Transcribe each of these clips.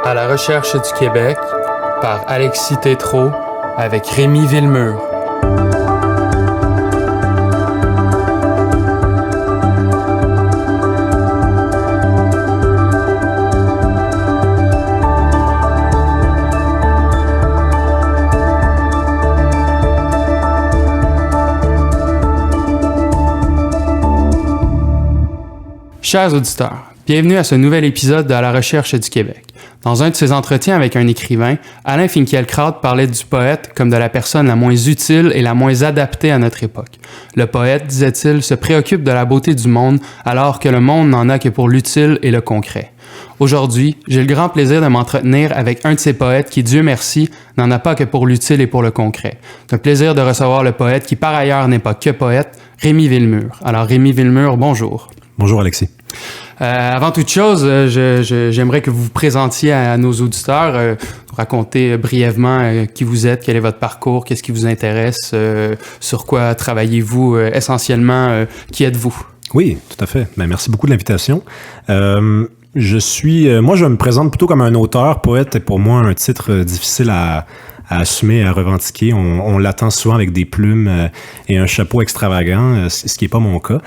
À la recherche du Québec par Alexis Tétrault avec Rémi Villemur. Chers auditeurs, bienvenue à ce nouvel épisode de À la recherche du Québec. Dans un de ses entretiens avec un écrivain, Alain Finkielkraut parlait du poète comme de la personne la moins utile et la moins adaptée à notre époque. Le poète, disait-il, se préoccupe de la beauté du monde alors que le monde n'en a que pour l'utile et le concret. Aujourd'hui, j'ai le grand plaisir de m'entretenir avec un de ces poètes qui, Dieu merci, n'en a pas que pour l'utile et pour le concret. C'est un plaisir de recevoir le poète qui, par ailleurs, n'est pas que poète, Rémi Villemur. Alors, Rémi Villemur, bonjour. Bonjour, Alexis. Avant toute chose, j'aimerais que vous vous présentiez à nos auditeurs, raconter brièvement qui vous êtes, quel est votre parcours, qu'est-ce qui vous intéresse, sur quoi travaillez-vous essentiellement, qui êtes-vous? Oui, tout à fait. Ben, merci beaucoup de l'invitation. Moi, je me présente plutôt comme un auteur. Poète est pour moi un titre difficile à assumer, à revendiquer. On l'attend souvent avec des plumes et un chapeau extravagant, ce qui n'est pas mon cas.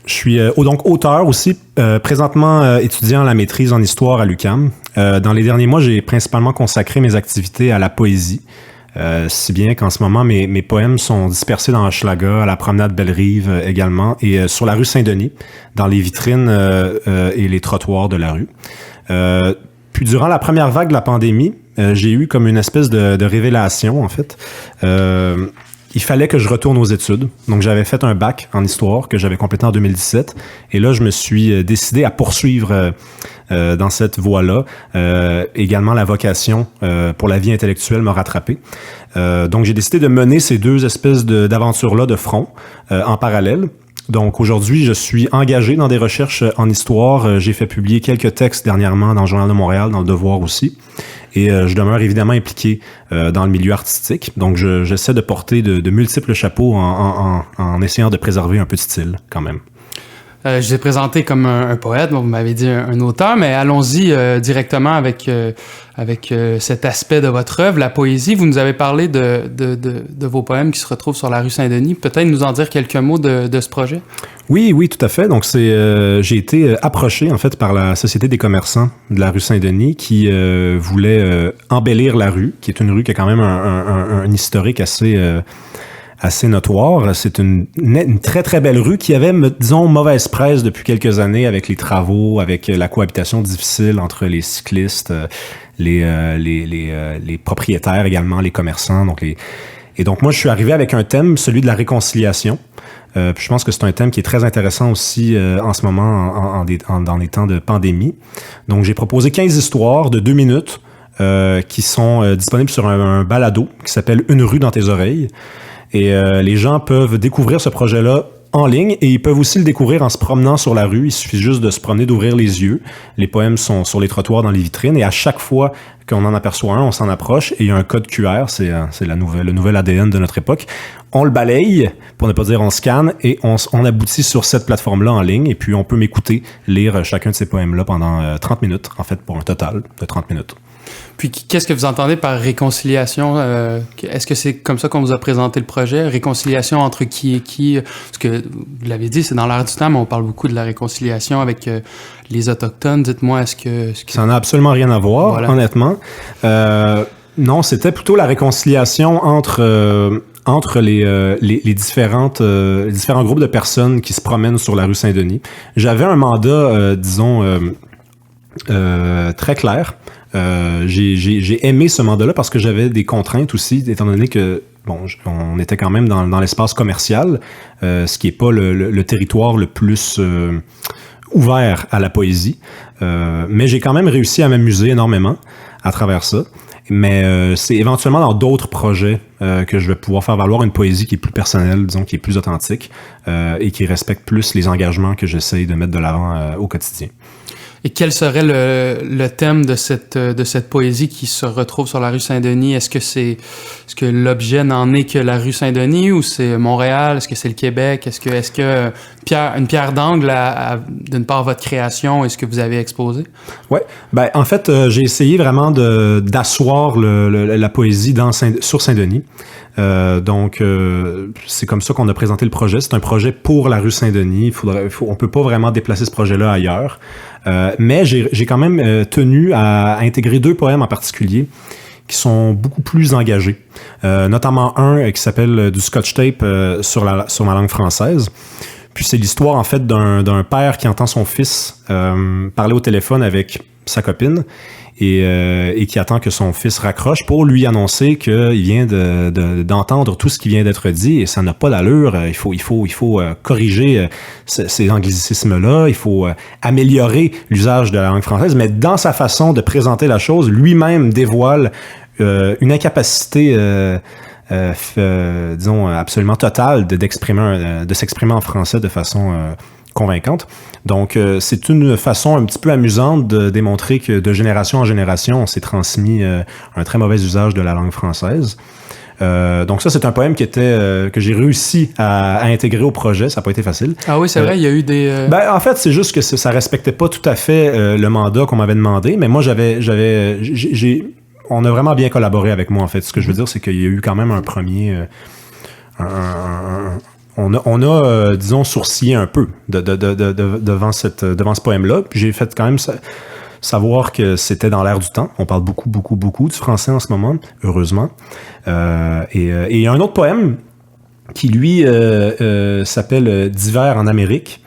Je suis donc auteur aussi, présentement étudiant à la maîtrise en histoire à l'UQAM. Dans les derniers mois, j'ai principalement consacré mes activités à la poésie, si bien qu'en ce moment, mes poèmes sont dispersés dans Hochelaga, à la promenade Belle-Rive également, et sur la rue Saint-Denis, dans les vitrines et les trottoirs de la rue. Puis durant la première vague de la pandémie, j'ai eu comme une espèce de révélation, en fait. Il fallait que je retourne aux études. Donc, j'avais fait un bac en histoire que j'avais complété en 2017. Et là, je me suis décidé à poursuivre dans cette voie-là. Également, la vocation pour la vie intellectuelle m'a rattrapé. Donc, j'ai décidé de mener ces deux espèces d'aventures-là de front en parallèle. Donc, aujourd'hui, je suis engagé dans des recherches en histoire. J'ai fait publier quelques textes dernièrement dans le Journal de Montréal, dans le Devoir aussi. Et je demeure évidemment impliqué dans le milieu artistique. Donc, j'essaie de porter de multiples chapeaux en essayant de préserver un peu de style quand même. Je vous ai présenté comme un poète, bon, vous m'avez dit un auteur, mais allons-y directement avec cet aspect de votre œuvre, la poésie. Vous nous avez parlé de vos poèmes qui se retrouvent sur la rue Saint-Denis. Peut-être nous en dire quelques mots de ce projet? Oui, tout à fait. Donc, j'ai été approché, en fait, par la Société des commerçants de la rue Saint-Denis qui voulait embellir la rue, qui est une rue qui a quand même un historique assez notoire. C'est une très, très belle rue qui avait, disons, mauvaise presse depuis quelques années avec les travaux, avec la cohabitation difficile entre les cyclistes, les propriétaires également, les commerçants. Et donc, moi, je suis arrivé avec un thème, celui de la réconciliation. Puis je pense que c'est un thème qui est très intéressant aussi en ce moment, dans les temps de pandémie. Donc, j'ai proposé 15 histoires de 2 minutes qui sont disponibles sur un balado qui s'appelle « Une rue dans tes oreilles ». Et les gens peuvent découvrir ce projet-là en ligne et ils peuvent aussi le découvrir en se promenant sur la rue. Il suffit juste de se promener, d'ouvrir les yeux. Les poèmes sont sur les trottoirs, dans les vitrines et à chaque fois qu'on en aperçoit un, on s'en approche et il y a un code QR, c'est le nouvel ADN de notre époque. On le balaye, pour ne pas dire on scanne et on aboutit sur cette plateforme-là en ligne et puis on peut m'écouter lire chacun de ces poèmes-là pendant 30 minutes, en fait pour un total de 30 minutes. Puis, qu'est-ce que vous entendez par réconciliation? Est-ce que c'est comme ça qu'on vous a présenté le projet? Réconciliation entre qui et qui? Parce que, vous l'avez dit, c'est dans l'air du temps, mais on parle beaucoup de la réconciliation avec les Autochtones. Dites-moi, est-ce que... Ça n'a absolument rien à voir, voilà. Honnêtement. Non, c'était plutôt la réconciliation entre les différents groupes de personnes qui se promènent sur la rue Saint-Denis. J'avais un mandat, très clair. J'ai aimé ce mandat-là parce que j'avais des contraintes aussi, étant donné que on était quand même dans l'espace commercial, ce qui est pas le territoire le plus ouvert à la poésie. Mais j'ai quand même réussi à m'amuser énormément à travers ça. Mais c'est éventuellement dans d'autres projets que je vais pouvoir faire valoir une poésie qui est plus personnelle, disons, qui est plus authentique et qui respecte plus les engagements que j'essaye de mettre de l'avant au quotidien. Et quel serait le thème de cette poésie qui se retrouve sur la rue Saint-Denis? Est-ce que l'objet n'en est que la rue Saint-Denis ou c'est Montréal? Est-ce que c'est le Québec? Est-ce que une pierre d'angle d'une part votre création et ce que vous avez exposé? Ouais, ben en fait, j'ai essayé vraiment d'asseoir la poésie sur Saint-Denis. Donc, c'est comme ça qu'on a présenté le projet. C'est un projet pour la rue Saint-Denis. On peut pas vraiment déplacer ce projet-là ailleurs. Mais j'ai quand même tenu à intégrer 2 poèmes en particulier qui sont beaucoup plus engagés. Notamment un qui s'appelle du Scotch Tape sur ma langue française. Puis c'est l'histoire en fait d'un père qui entend son fils parler au téléphone avec sa copine et qui attend que son fils raccroche pour lui annoncer qu'il vient d'entendre tout ce qui vient d'être dit et ça n'a pas d'allure. Il faut corriger ces anglicismes-là, il faut améliorer l'usage de la langue française, mais dans sa façon de présenter la chose, lui-même dévoile une incapacité disons absolument totale de s'exprimer en français de façon convaincante. Donc, c'est une façon un petit peu amusante de démontrer que de génération en génération, on s'est transmis un très mauvais usage de la langue française. Donc ça, c'est un poème que j'ai réussi à intégrer au projet. Ça n'a pas été facile. Ah oui, c'est vrai, il y a eu des... Ben, en fait, c'est juste que ça respectait pas tout à fait le mandat qu'on m'avait demandé, mais moi, on a vraiment bien collaboré avec moi, en fait. Ce que je veux dire, c'est qu'il y a eu quand même un premier... On a disons, sourcillé un peu devant ce poème-là. Puis j'ai fait quand même savoir que c'était dans l'air du temps. On parle beaucoup, beaucoup, beaucoup du français en ce moment, heureusement. Et il y a un autre poème qui, lui, s'appelle « D'hiver en Amérique ».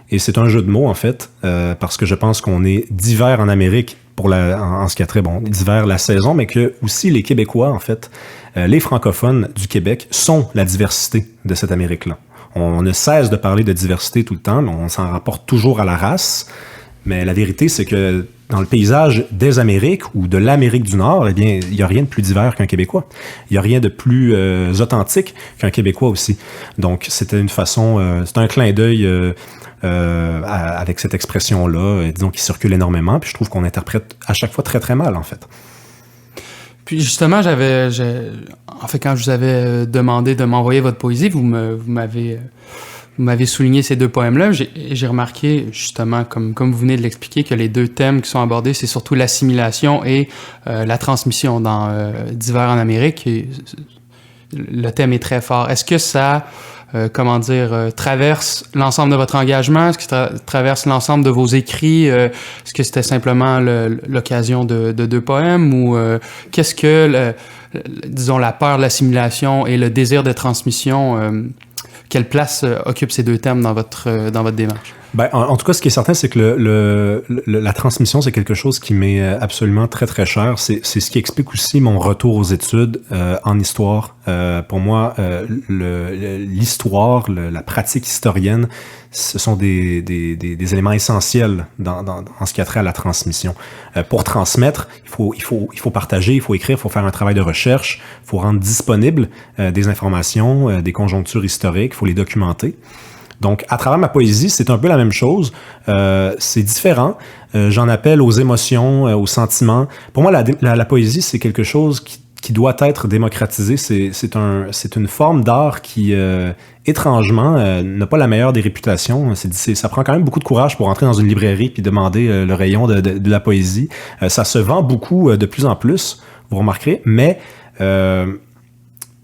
Et c'est un jeu de mots, en fait, parce que je pense qu'on est d'hiver en Amérique en ce qui a trait, d'hiver, la saison, mais que aussi les Québécois, en fait, les francophones du Québec sont la diversité de cette Amérique-là. On ne cesse de parler de diversité tout le temps, mais on s'en rapporte toujours à la race. Mais la vérité, c'est que dans le paysage des Amériques ou de l'Amérique du Nord, eh bien, il n'y a rien de plus divers qu'un Québécois. Il n'y a rien de plus authentique qu'un Québécois aussi. Donc, c'était une façon, c'est un clin d'œil avec cette expression-là, disons, qui circule énormément. Puis je trouve qu'on interprète à chaque fois très, très mal, en fait. Puis justement, en fait, quand je vous avais demandé de m'envoyer votre poésie, vous m'avez souligné ces 2 poèmes-là. J'ai remarqué, justement, comme vous venez de l'expliquer, que les 2 thèmes qui sont abordés, c'est surtout l'assimilation et la transmission dans D'hiver en Amérique. Et le thème est très fort. Est-ce que ça, traverse l'ensemble de votre engagement? Est-ce que ça traverse l'ensemble de vos écrits? Est-ce que c'était simplement l'occasion de 2 poèmes? Ou qu'est-ce que, disons, la peur de l'assimilation et le désir de transmission... quelle place occupent ces 2 thèmes dans votre démarche? Ben, en tout cas, ce qui est certain, c'est que la transmission, c'est quelque chose qui m'est absolument très, très cher. C'est ce qui explique aussi mon retour aux études en histoire. Pour moi, l'histoire, la pratique historienne, ce sont des éléments essentiels en ce qui a trait à la transmission. Pour transmettre, il faut partager, il faut écrire, il faut faire un travail de recherche, il faut rendre disponible des informations, des conjonctures historiques, il faut les documenter. Donc, à travers ma poésie, c'est un peu la même chose. C'est différent. J'en appelle aux émotions, aux sentiments. Pour moi, la poésie, c'est quelque chose qui doit être démocratisé. C'est une forme d'art qui, étrangement, n'a pas la meilleure des réputations. Ça prend quand même beaucoup de courage pour entrer dans une librairie puis demander le rayon de la poésie. Ça se vend beaucoup de plus en plus, vous remarquerez, mais...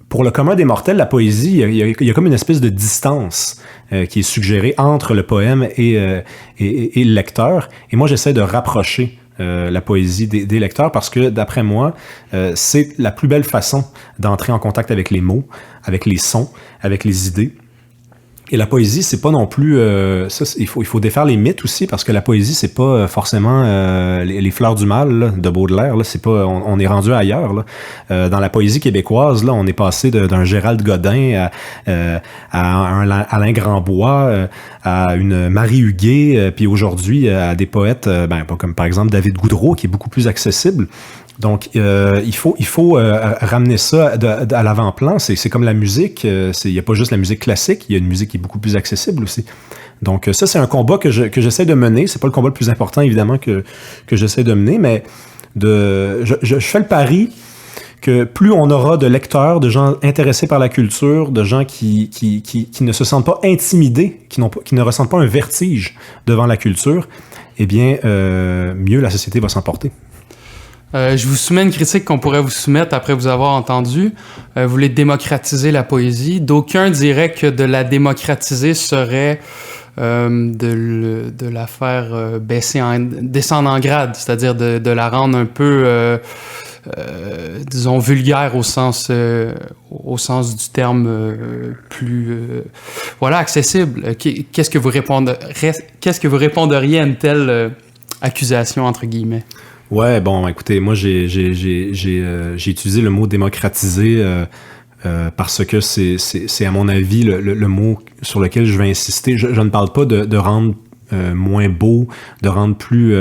pour le commun des mortels, la poésie, il y a comme une espèce de distance qui est suggérée entre le poème et le lecteur. Et moi, j'essaie de rapprocher la poésie des lecteurs parce que, d'après moi, c'est la plus belle façon d'entrer en contact avec les mots, avec les sons, avec les idées. Et la poésie, c'est pas non plus... il faut défaire les mythes aussi, parce que la poésie, c'est pas forcément les fleurs du mal là, de Baudelaire. Là, c'est pas, on est rendu ailleurs. Là. Dans la poésie québécoise, là, on est passé d'un Gérald Godin à un Alain Grandbois, à une Marie Huguet, puis aujourd'hui à des poètes comme par exemple David Goudreau, qui est beaucoup plus accessible. Donc, il faut ramener ça à l'avant-plan. C'est comme la musique. Il n'y a pas juste la musique classique. Il y a une musique qui est beaucoup plus accessible aussi. Donc ça, c'est un combat que j'essaie de mener. C'est pas le combat le plus important, évidemment, que j'essaie de mener, mais je fais le pari que plus on aura de lecteurs, de gens intéressés par la culture, de gens qui ne se sentent pas intimidés, qui ne ressentent pas un vertige devant la culture, eh bien, mieux la société va s'en porter. Je vous soumets une critique qu'on pourrait vous soumettre après vous avoir entendu. Vous voulez démocratiser la poésie. D'aucuns diraient que de la démocratiser serait de la faire descendre en grade, c'est-à-dire de la rendre un peu... disons vulgaire au sens du terme plus accessible. Qu'est-ce que vous réponderiez à une telle accusation entre guillemets? Ouais, bon, écoutez, moi j'ai utilisé le mot démocratiser parce que c'est à mon avis le mot sur lequel je vais insister. Je ne parle pas de rendre moins beau, de rendre plus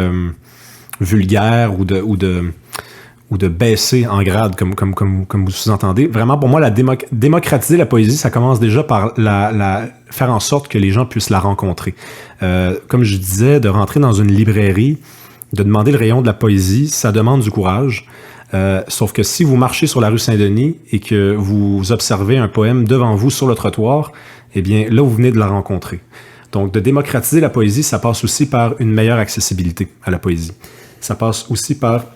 vulgaire ou de baisser en grade, comme vous sous-entendez. Vraiment, pour moi, démocratiser la poésie, ça commence déjà par faire en sorte que les gens puissent la rencontrer. Comme je disais, de rentrer dans une librairie, de demander le rayon de la poésie, ça demande du courage. Sauf que si vous marchez sur la rue Saint-Denis et que vous observez un poème devant vous sur le trottoir, eh bien, là, vous venez de la rencontrer. Donc, de démocratiser la poésie, ça passe aussi par une meilleure accessibilité à la poésie. Ça passe aussi par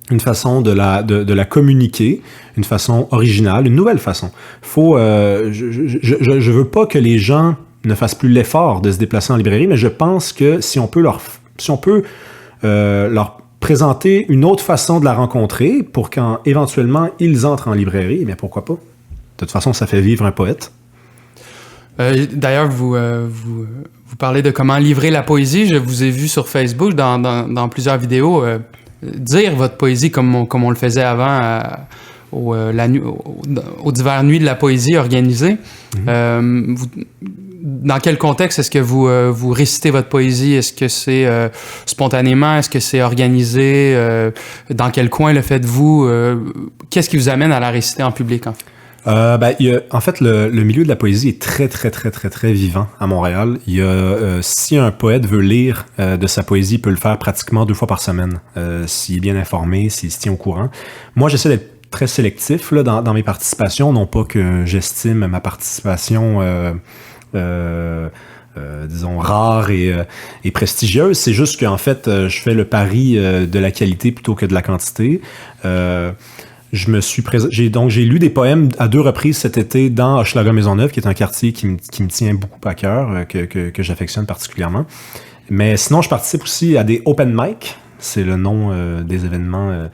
une façon de la communiquer, une façon originale, une nouvelle façon. Je veux pas que les gens ne fassent plus l'effort de se déplacer en librairie, mais je pense que si on peut leur présenter une autre façon de la rencontrer pour quand éventuellement ils entrent en librairie, eh bien pourquoi pas? De toute façon, ça fait vivre un poète. D'ailleurs, vous parlez de comment livrer la poésie. Je vous ai vu sur Facebook dans plusieurs vidéos dire votre poésie comme on le faisait avant aux divers nuits de la poésie organisées. Mm-hmm. Dans quel contexte est-ce que vous récitez votre poésie? Est-ce que c'est spontanément? Est-ce que c'est organisé? Dans quel coin le faites-vous? Qu'est-ce qui vous amène à la réciter en public, en fait? En fait, le milieu de la poésie est très, très, très, très, très vivant à Montréal. Si un poète veut lire de sa poésie, il peut le faire pratiquement 2 fois par semaine, s'il est bien informé, s'il se tient au courant. Moi, j'essaie d'être très sélectif là, dans mes participations, non pas que j'estime ma participation disons rare et prestigieuse. C'est juste qu'en fait, je fais le pari de la qualité plutôt que de la quantité. J'ai lu des poèmes à 2 reprises cet été dans Hochelaga-Maisonneuve, qui est un quartier qui me tient beaucoup à cœur, que j'affectionne particulièrement. Mais sinon, je participe aussi à des open mic, c'est le nom des événements.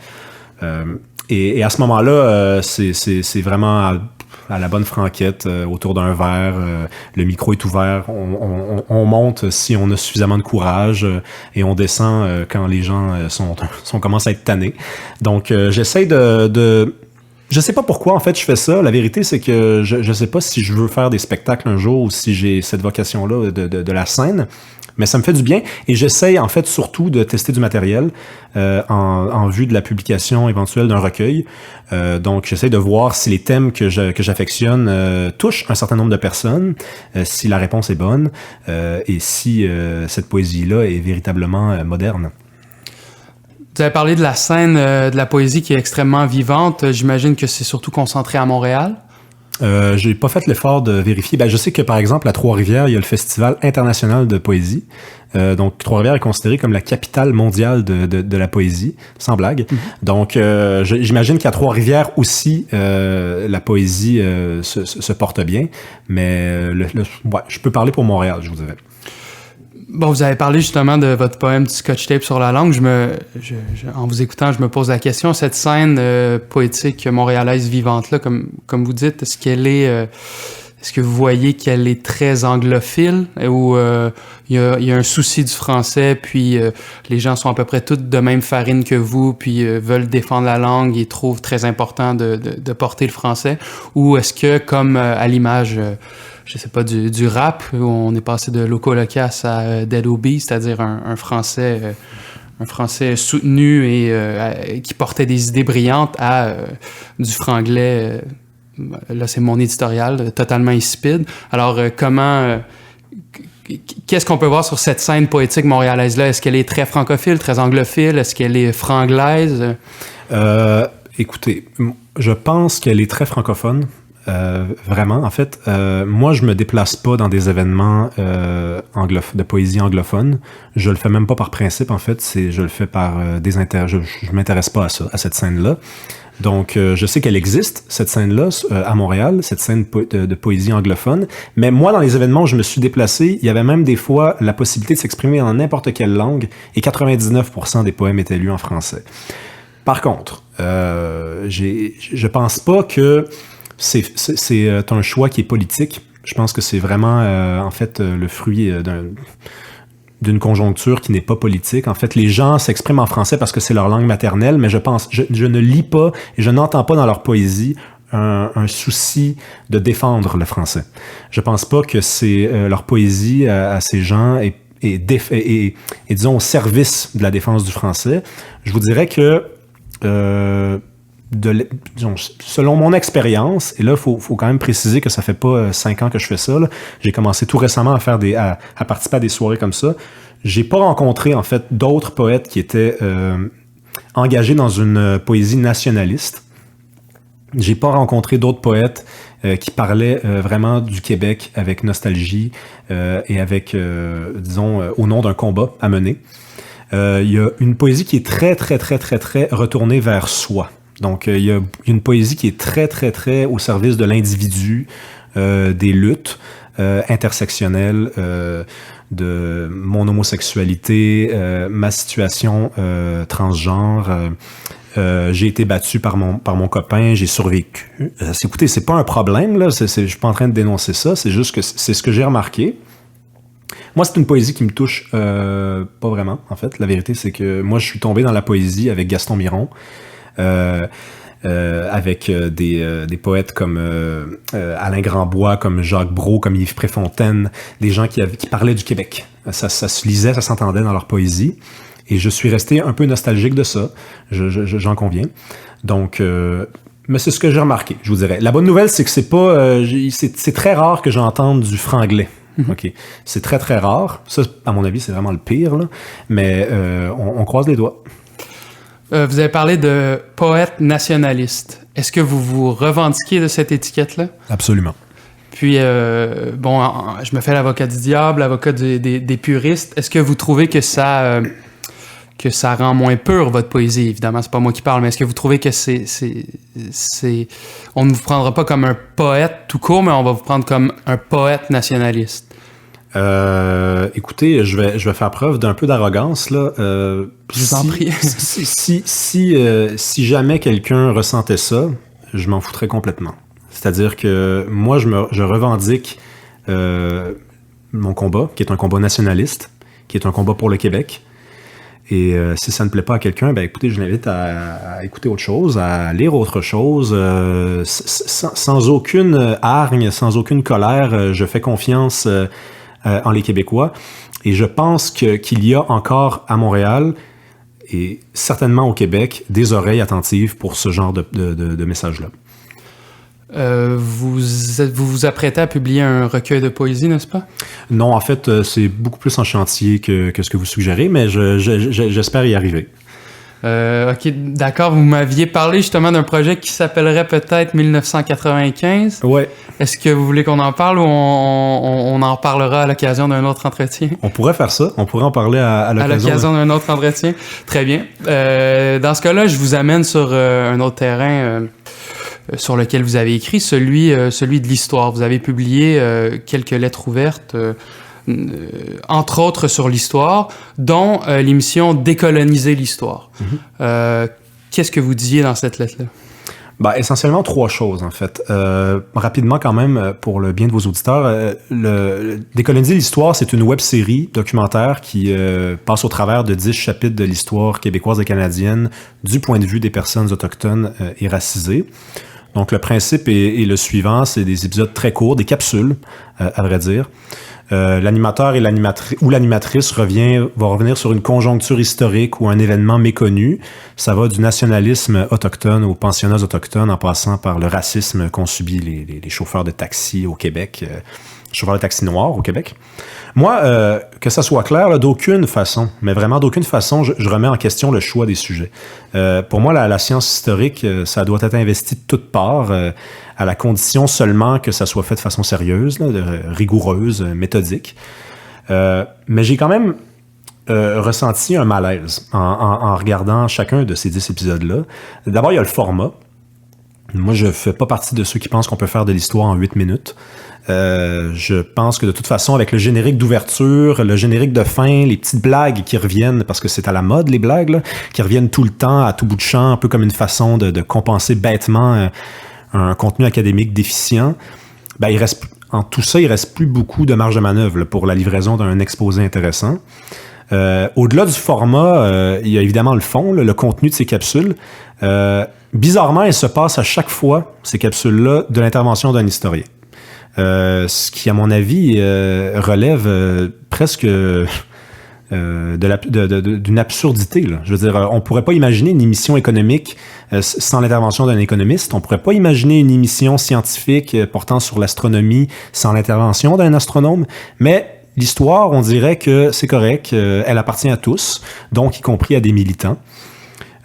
Et à ce moment-là, c'est vraiment à la bonne franquette, autour d'un verre, le micro est ouvert, on monte si on a suffisamment de courage et on descend quand les gens commencent à être tannés. Donc j'essaie de je sais pas pourquoi en fait je fais ça. La vérité c'est que je sais pas si je veux faire des spectacles un jour ou si j'ai cette vocation-là de la scène. Mais ça me fait du bien et j'essaye en fait surtout de tester du matériel en vue de la publication éventuelle d'un recueil. Donc j'essaie de voir si les thèmes que j'affectionne touchent un certain nombre de personnes, si la réponse est bonne et si cette poésie-là est véritablement moderne. Vous avez parlé de la scène de la poésie qui est extrêmement vivante. J'imagine que c'est surtout concentré à Montréal. J'ai pas fait l'effort de vérifier. Je sais que, par exemple, à Trois-Rivières, il y a le Festival international de poésie. Donc, Trois-Rivières est considérée comme la capitale mondiale de la poésie, sans blague. Mm-hmm. Donc, j'imagine qu'à Trois-Rivières aussi, la poésie se porte bien. Mais je peux parler pour Montréal, je vous dirais. Bon, vous avez parlé justement de votre poème du Scotch Tape sur la langue. En vous écoutant, je me pose la question, cette scène poétique montréalaise vivante-là, comme vous dites, est-ce que vous voyez qu'elle est très anglophile ou il y a un souci du français, puis les gens sont à peu près tous de même farine que vous, puis veulent défendre la langue et trouvent très important de porter le français? Ou est-ce que, comme à l'image... je sais pas, du rap, où on est passé de Loco Locas à Dead Obi, c'est-à-dire un français soutenu et qui portait des idées brillantes à du franglais, là c'est mon éditorial, totalement insipide. Alors qu'est-ce qu'on peut voir sur cette scène poétique montréalaise-là? Est-ce qu'elle est très francophile, très anglophile? Est-ce qu'elle est franglaise? Écoutez, je pense qu'elle est très francophone. Vraiment, en fait, moi, je me déplace pas dans des événements de poésie anglophone. Je le fais même pas par principe, en fait. Je le fais par désintérêt. Je m'intéresse pas à ça, à cette scène-là. Donc, je sais qu'elle existe, cette scène-là, à Montréal, cette scène de poésie anglophone. Mais moi, dans les événements où je me suis déplacé, il y avait même des fois la possibilité de s'exprimer en n'importe quelle langue, et 99% des poèmes étaient lus en français. Par contre, je pense pas que c'est un choix qui est politique. Je pense que c'est vraiment, en fait, le fruit d'une conjoncture qui n'est pas politique. En fait, les gens s'expriment en français parce que c'est leur langue maternelle, mais je ne lis pas et je n'entends pas dans leur poésie un souci de défendre le français. Je pense pas que c'est leur poésie à ces gens est disons, au service de la défense du français. Je vous dirais que disons, selon mon expérience, et là, faut quand même préciser que ça fait pas 5 ans que je fais ça, là. J'ai commencé tout récemment à participer à des soirées comme ça. J'ai pas rencontré, en fait, d'autres poètes qui étaient engagés dans une poésie nationaliste. J'ai pas rencontré d'autres poètes qui parlaient vraiment du Québec avec nostalgie et avec, disons, au nom d'un combat à mener. Il y a une poésie qui est très, très, très, très, très retournée vers soi. Donc, il y a une poésie qui est très, très, très au service de l'individu, des luttes intersectionnelles, de mon homosexualité, ma situation transgenre. J'ai été battu par mon copain, j'ai survécu. Écoutez, c'est pas un problème, là. Je suis pas en train de dénoncer ça, c'est juste que c'est ce que j'ai remarqué. Moi, c'est une poésie qui me touche pas vraiment, en fait. La vérité, c'est que moi, je suis tombé dans la poésie avec Gaston Miron. Avec des poètes comme Alain Grandbois, comme Jacques Brault, comme Yves Préfontaine, des gens qui parlaient du Québec. Ça se lisait, ça s'entendait dans leur poésie. Et je suis resté un peu nostalgique de ça, j'en conviens. Donc, mais c'est ce que j'ai remarqué, je vous dirais. La bonne nouvelle, c'est que c'est très rare que j'entende du franglais. OK. C'est très, très rare. Ça, à mon avis, c'est vraiment le pire, là. Mais on croise les doigts. Vous avez parlé de poète nationaliste. Est-ce que vous vous revendiquez de cette étiquette-là? Absolument. Puis, je me fais l'avocat du diable, l'avocat des puristes. Est-ce que vous trouvez que ça rend moins pure votre poésie? Évidemment, c'est pas moi qui parle, mais est-ce que vous trouvez que on ne vous prendra pas comme un poète tout court, mais on va vous prendre comme un poète nationaliste? Écoutez, je vais faire preuve d'un peu d'arrogance, là. Je vous en prie. Si jamais quelqu'un ressentait ça, je m'en foutrais complètement. C'est-à-dire que moi, je revendique mon combat, qui est un combat nationaliste, qui est un combat pour le Québec. Et si ça ne plaît pas à quelqu'un, ben écoutez, je l'invite à écouter autre chose, à lire autre chose, sans aucune hargne, sans aucune colère. Je fais confiance en les Québécois. Et je pense qu'il y a encore à Montréal, et certainement au Québec, des oreilles attentives pour ce genre de messages-là. Vous vous apprêtez à publier un recueil de poésie, n'est-ce pas? Non, en fait, c'est beaucoup plus en chantier que ce que vous suggérez, mais j'espère y arriver. OK, d'accord. Vous m'aviez parlé justement d'un projet qui s'appellerait peut-être 1995. Ouais. Est-ce que vous voulez qu'on en parle ou on en reparlera à l'occasion d'un autre entretien? On pourrait faire ça. On pourrait en parler à l'occasion d'un autre entretien. Très bien. Dans ce cas-là, je vous amène sur un autre terrain sur lequel vous avez écrit, celui de l'histoire. Vous avez publié quelques lettres ouvertes, entre autres sur l'histoire, dont l'émission Décoloniser l'histoire. Mm-hmm. Qu'est-ce que vous disiez dans cette lettre-là? Ben, essentiellement 3 choses, en fait. Rapidement, quand même, pour le bien de vos auditeurs, Décoloniser l'histoire, c'est une web-série documentaire qui passe au travers de 10 chapitres de l'histoire québécoise et canadienne du point de vue des personnes autochtones et racisées. Donc, le principe est le suivant, c'est des épisodes très courts, des capsules, à vrai dire. L'animateur et l'animatrice va revenir sur une conjoncture historique ou un événement méconnu. Ça va du nationalisme autochtone aux pensionnats autochtones en passant par le racisme qu'ont subi les chauffeurs de taxi au Québec chauffeur de taxi noir au Québec. Moi, que ça soit clair, là, d'aucune façon, mais vraiment d'aucune façon, je remets en question le choix des sujets. Pour moi, la science historique, ça doit être investi de toutes parts, à la condition seulement que ça soit fait de façon sérieuse, là, rigoureuse, méthodique. Mais j'ai quand même ressenti un malaise en regardant chacun de ces 10 épisodes-là. D'abord, il y a le format. Moi, je fais pas partie de ceux qui pensent qu'on peut faire de l'histoire en 8 minutes. Je pense que de toute façon, avec le générique d'ouverture, le générique de fin, les petites blagues qui reviennent, parce que c'est à la mode, les blagues, là, qui reviennent tout le temps, à tout bout de champ, un peu comme une façon de compenser bêtement un contenu académique déficient, ben, en tout ça, il reste plus beaucoup de marge de manœuvre là, pour la livraison d'un exposé intéressant. Au-delà du format, il y a évidemment le fond, là, le contenu de ces capsules. Bizarrement, il se passe à chaque fois, ces capsules-là, de l'intervention d'un historien. Ce qui, à mon avis, relève presque d'une absurdité. Là. Je veux dire, on pourrait pas imaginer une émission économique sans l'intervention d'un économiste. On pourrait pas imaginer une émission scientifique portant sur l'astronomie sans l'intervention d'un astronome. Mais l'histoire, on dirait que c'est correct. Elle appartient à tous, donc y compris à des militants.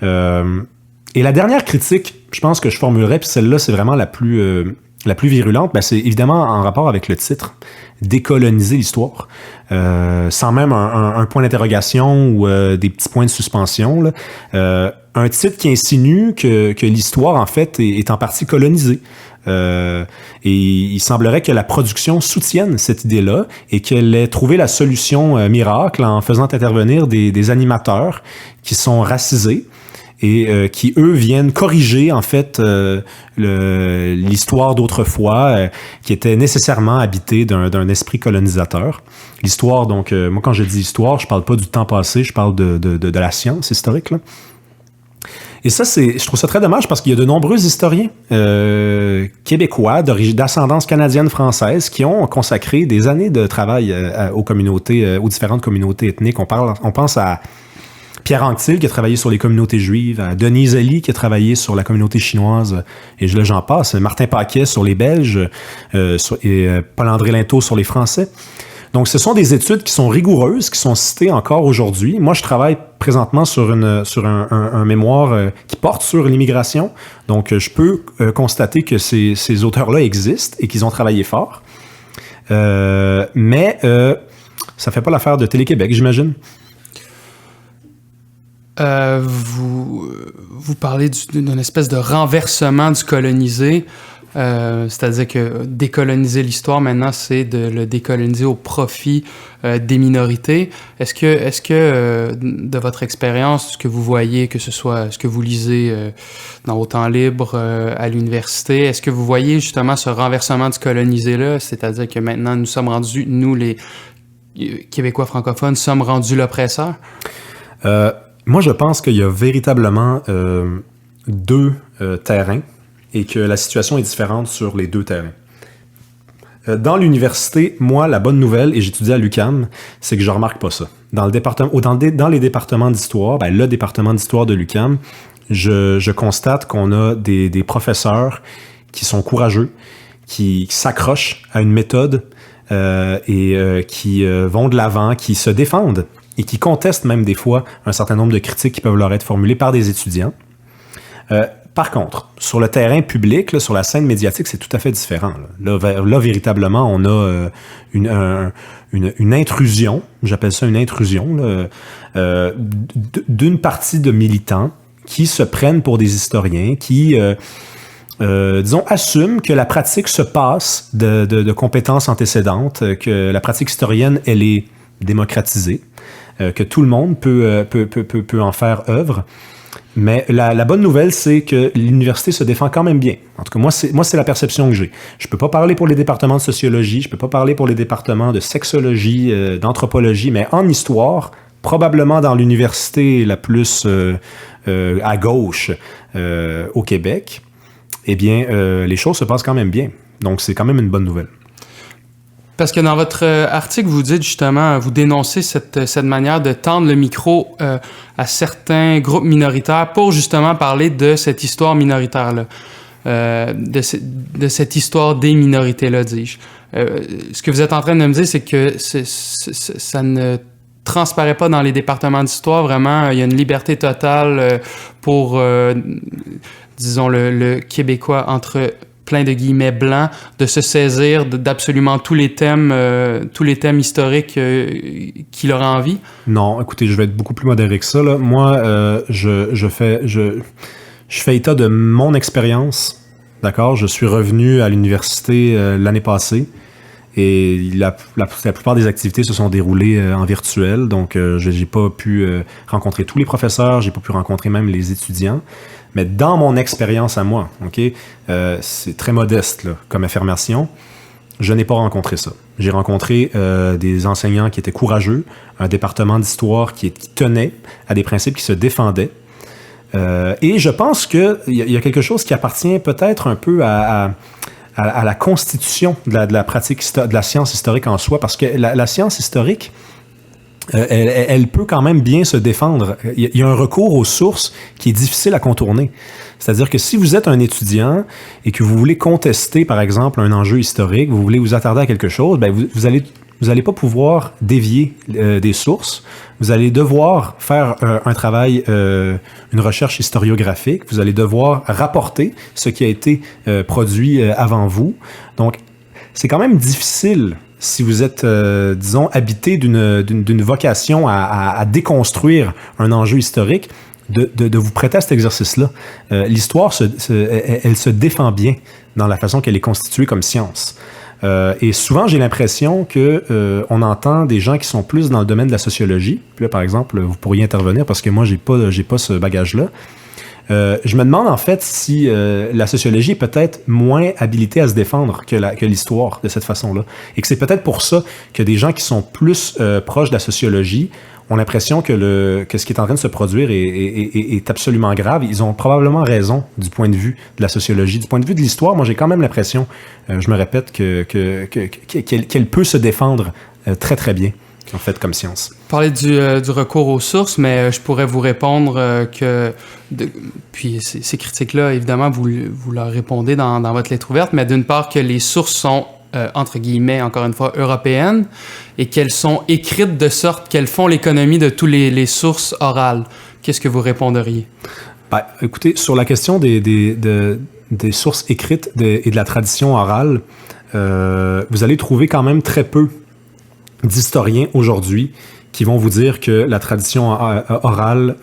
Et la dernière critique, je pense que je formulerais, puis celle-là, c'est vraiment la plus virulente, ben c'est évidemment en rapport avec le titre, décoloniser l'histoire, sans même un point d'interrogation ou des petits points de suspension. Là. Un titre qui insinue que l'histoire, en fait, est en partie colonisée. Et il semblerait que la production soutienne cette idée-là et qu'elle ait trouvé la solution miracle en faisant intervenir des animateurs qui sont racisés, et qui, eux, viennent corriger, en fait, l'histoire d'autrefois qui était nécessairement habitée d'un esprit colonisateur. L'histoire, donc, moi, quand je dis histoire, je parle pas du temps passé, je parle de la science historique, là. Et ça, je trouve ça très dommage parce qu'il y a de nombreux historiens québécois d'ascendance canadienne-française qui ont consacré des années de travail aux différentes communautés ethniques. On pense à Pierre Anctil, qui a travaillé sur les communautés juives, à Denise Elie, qui a travaillé sur la communauté chinoise, et j'en passe, Martin Paquet sur les Belges, et Paul-André Linteau sur les Français. Donc, ce sont des études qui sont rigoureuses, qui sont citées encore aujourd'hui. Moi, je travaille présentement sur un mémoire qui porte sur l'immigration. Donc, je peux constater que ces auteurs-là existent et qu'ils ont travaillé fort. Mais ça fait pas l'affaire de Télé-Québec, j'imagine. Vous parlez d'une espèce de renversement du colonisé, c'est-à-dire que décoloniser l'histoire maintenant, c'est de le décoloniser au profit des minorités. Est-ce que de votre expérience, ce que vous voyez, que ce soit ce que vous lisez dans vos temps libres à l'université, est-ce que vous voyez justement ce renversement du colonisé-là, c'est-à-dire que maintenant nous sommes rendus, nous les Québécois francophones, sommes rendus l'oppresseur? Moi, je pense qu'il y a véritablement deux terrains et que la situation est différente sur les deux terrains. Dans l'université, moi, la bonne nouvelle, et j'étudie à l'UQAM, c'est que je remarque pas ça. Dans les départements d'histoire, le département d'histoire de l'UQAM, je constate qu'on a des professeurs qui sont courageux, qui s'accrochent à une méthode et qui vont de l'avant, qui se défendent et qui contestent même des fois un certain nombre de critiques qui peuvent leur être formulées par des étudiants. Par contre, sur le terrain public, là, sur la scène médiatique, c'est tout à fait différent. Là, véritablement, on a une intrusion, j'appelle ça une intrusion, là, d'une partie de militants qui se prennent pour des historiens, qui, disons, assument que la pratique se passe de compétences antécédentes, que la pratique historienne, elle est démocratisée, que tout le monde peut en faire œuvre. Mais la bonne nouvelle, c'est que l'université se défend quand même bien. En tout cas, moi, c'est la perception que j'ai. Je peux pas parler pour les départements de sociologie, je peux pas parler pour les départements de sexologie, d'anthropologie, mais en histoire, probablement dans l'université la plus à gauche au Québec, eh bien, les choses se passent quand même bien. Donc, c'est quand même une bonne nouvelle. Parce que dans votre article, vous dites justement, vous dénoncez cette manière de tendre le micro à certains groupes minoritaires pour justement parler de cette histoire minoritaire-là, de cette histoire des minorités-là, dis-je. ce que vous êtes en train de me dire, c'est que ça ne transparaît pas dans les départements d'histoire. Vraiment, il y a une liberté totale pour, disons, le Québécois entre plein de guillemets blancs, de se saisir d'absolument tous les thèmes historiques qu'il aura envie? Non, écoutez, je vais être beaucoup plus modéré que ça, là. Moi, je fais état de mon expérience, d'accord? Je suis revenu à l'université l'année passée et la plupart des activités se sont déroulées en virtuel, donc j'ai pas pu rencontrer tous les professeurs, j'ai pas pu rencontrer même les étudiants. Mais dans mon expérience à moi, ok, c'est très modeste là, comme affirmation, je n'ai pas rencontré ça. J'ai rencontré des enseignants qui étaient courageux, un département d'histoire qui tenait à des principes qui se défendaient. Et je pense qu'il y a quelque chose qui appartient peut-être un peu à la constitution de la pratique de la science historique en soi, parce que la science historique, elle peut quand même bien se défendre. Il y a un recours aux sources qui est difficile à contourner. C'est-à-dire que si vous êtes un étudiant et que vous voulez contester, par exemple, un enjeu historique, vous voulez vous attarder à quelque chose, ben vous allez pas pouvoir dévier des sources. Vous allez devoir faire un travail, une recherche historiographique. Vous allez devoir rapporter ce qui a été produit avant vous. Donc, c'est quand même difficile si vous êtes, disons, habité d'une vocation à déconstruire un enjeu historique, de vous prêter à cet exercice-là. L'histoire, elle se défend bien dans la façon qu'elle est constituée comme science. Et souvent, j'ai l'impression que on entend des gens qui sont plus dans le domaine de la sociologie. Puis là, par exemple, vous pourriez intervenir parce que moi, j'ai pas ce bagage-là. Je me demande en fait si la sociologie est peut-être moins habilitée à se défendre que l'histoire de cette façon-là. Et que c'est peut-être pour ça que des gens qui sont plus proches de la sociologie ont l'impression que ce qui est en train de se produire est absolument grave. Ils ont probablement raison du point de vue de la sociologie. Du point de vue de l'histoire, moi j'ai quand même l'impression, je me répète, qu'elle peut se défendre très très bien. En fait, comme science. Parler du recours aux sources, mais je pourrais vous répondre puis ces critiques-là, évidemment, vous leur répondez dans votre lettre ouverte, mais d'une part que les sources sont, entre guillemets, encore une fois, européennes, et qu'elles sont écrites de sorte qu'elles font l'économie de toutes les sources orales. Qu'est-ce que vous répondriez? Ben, écoutez, sur la question des sources écrites et de la tradition orale, vous allez trouver quand même très peu d'historiens aujourd'hui qui vont vous dire que la tradition orale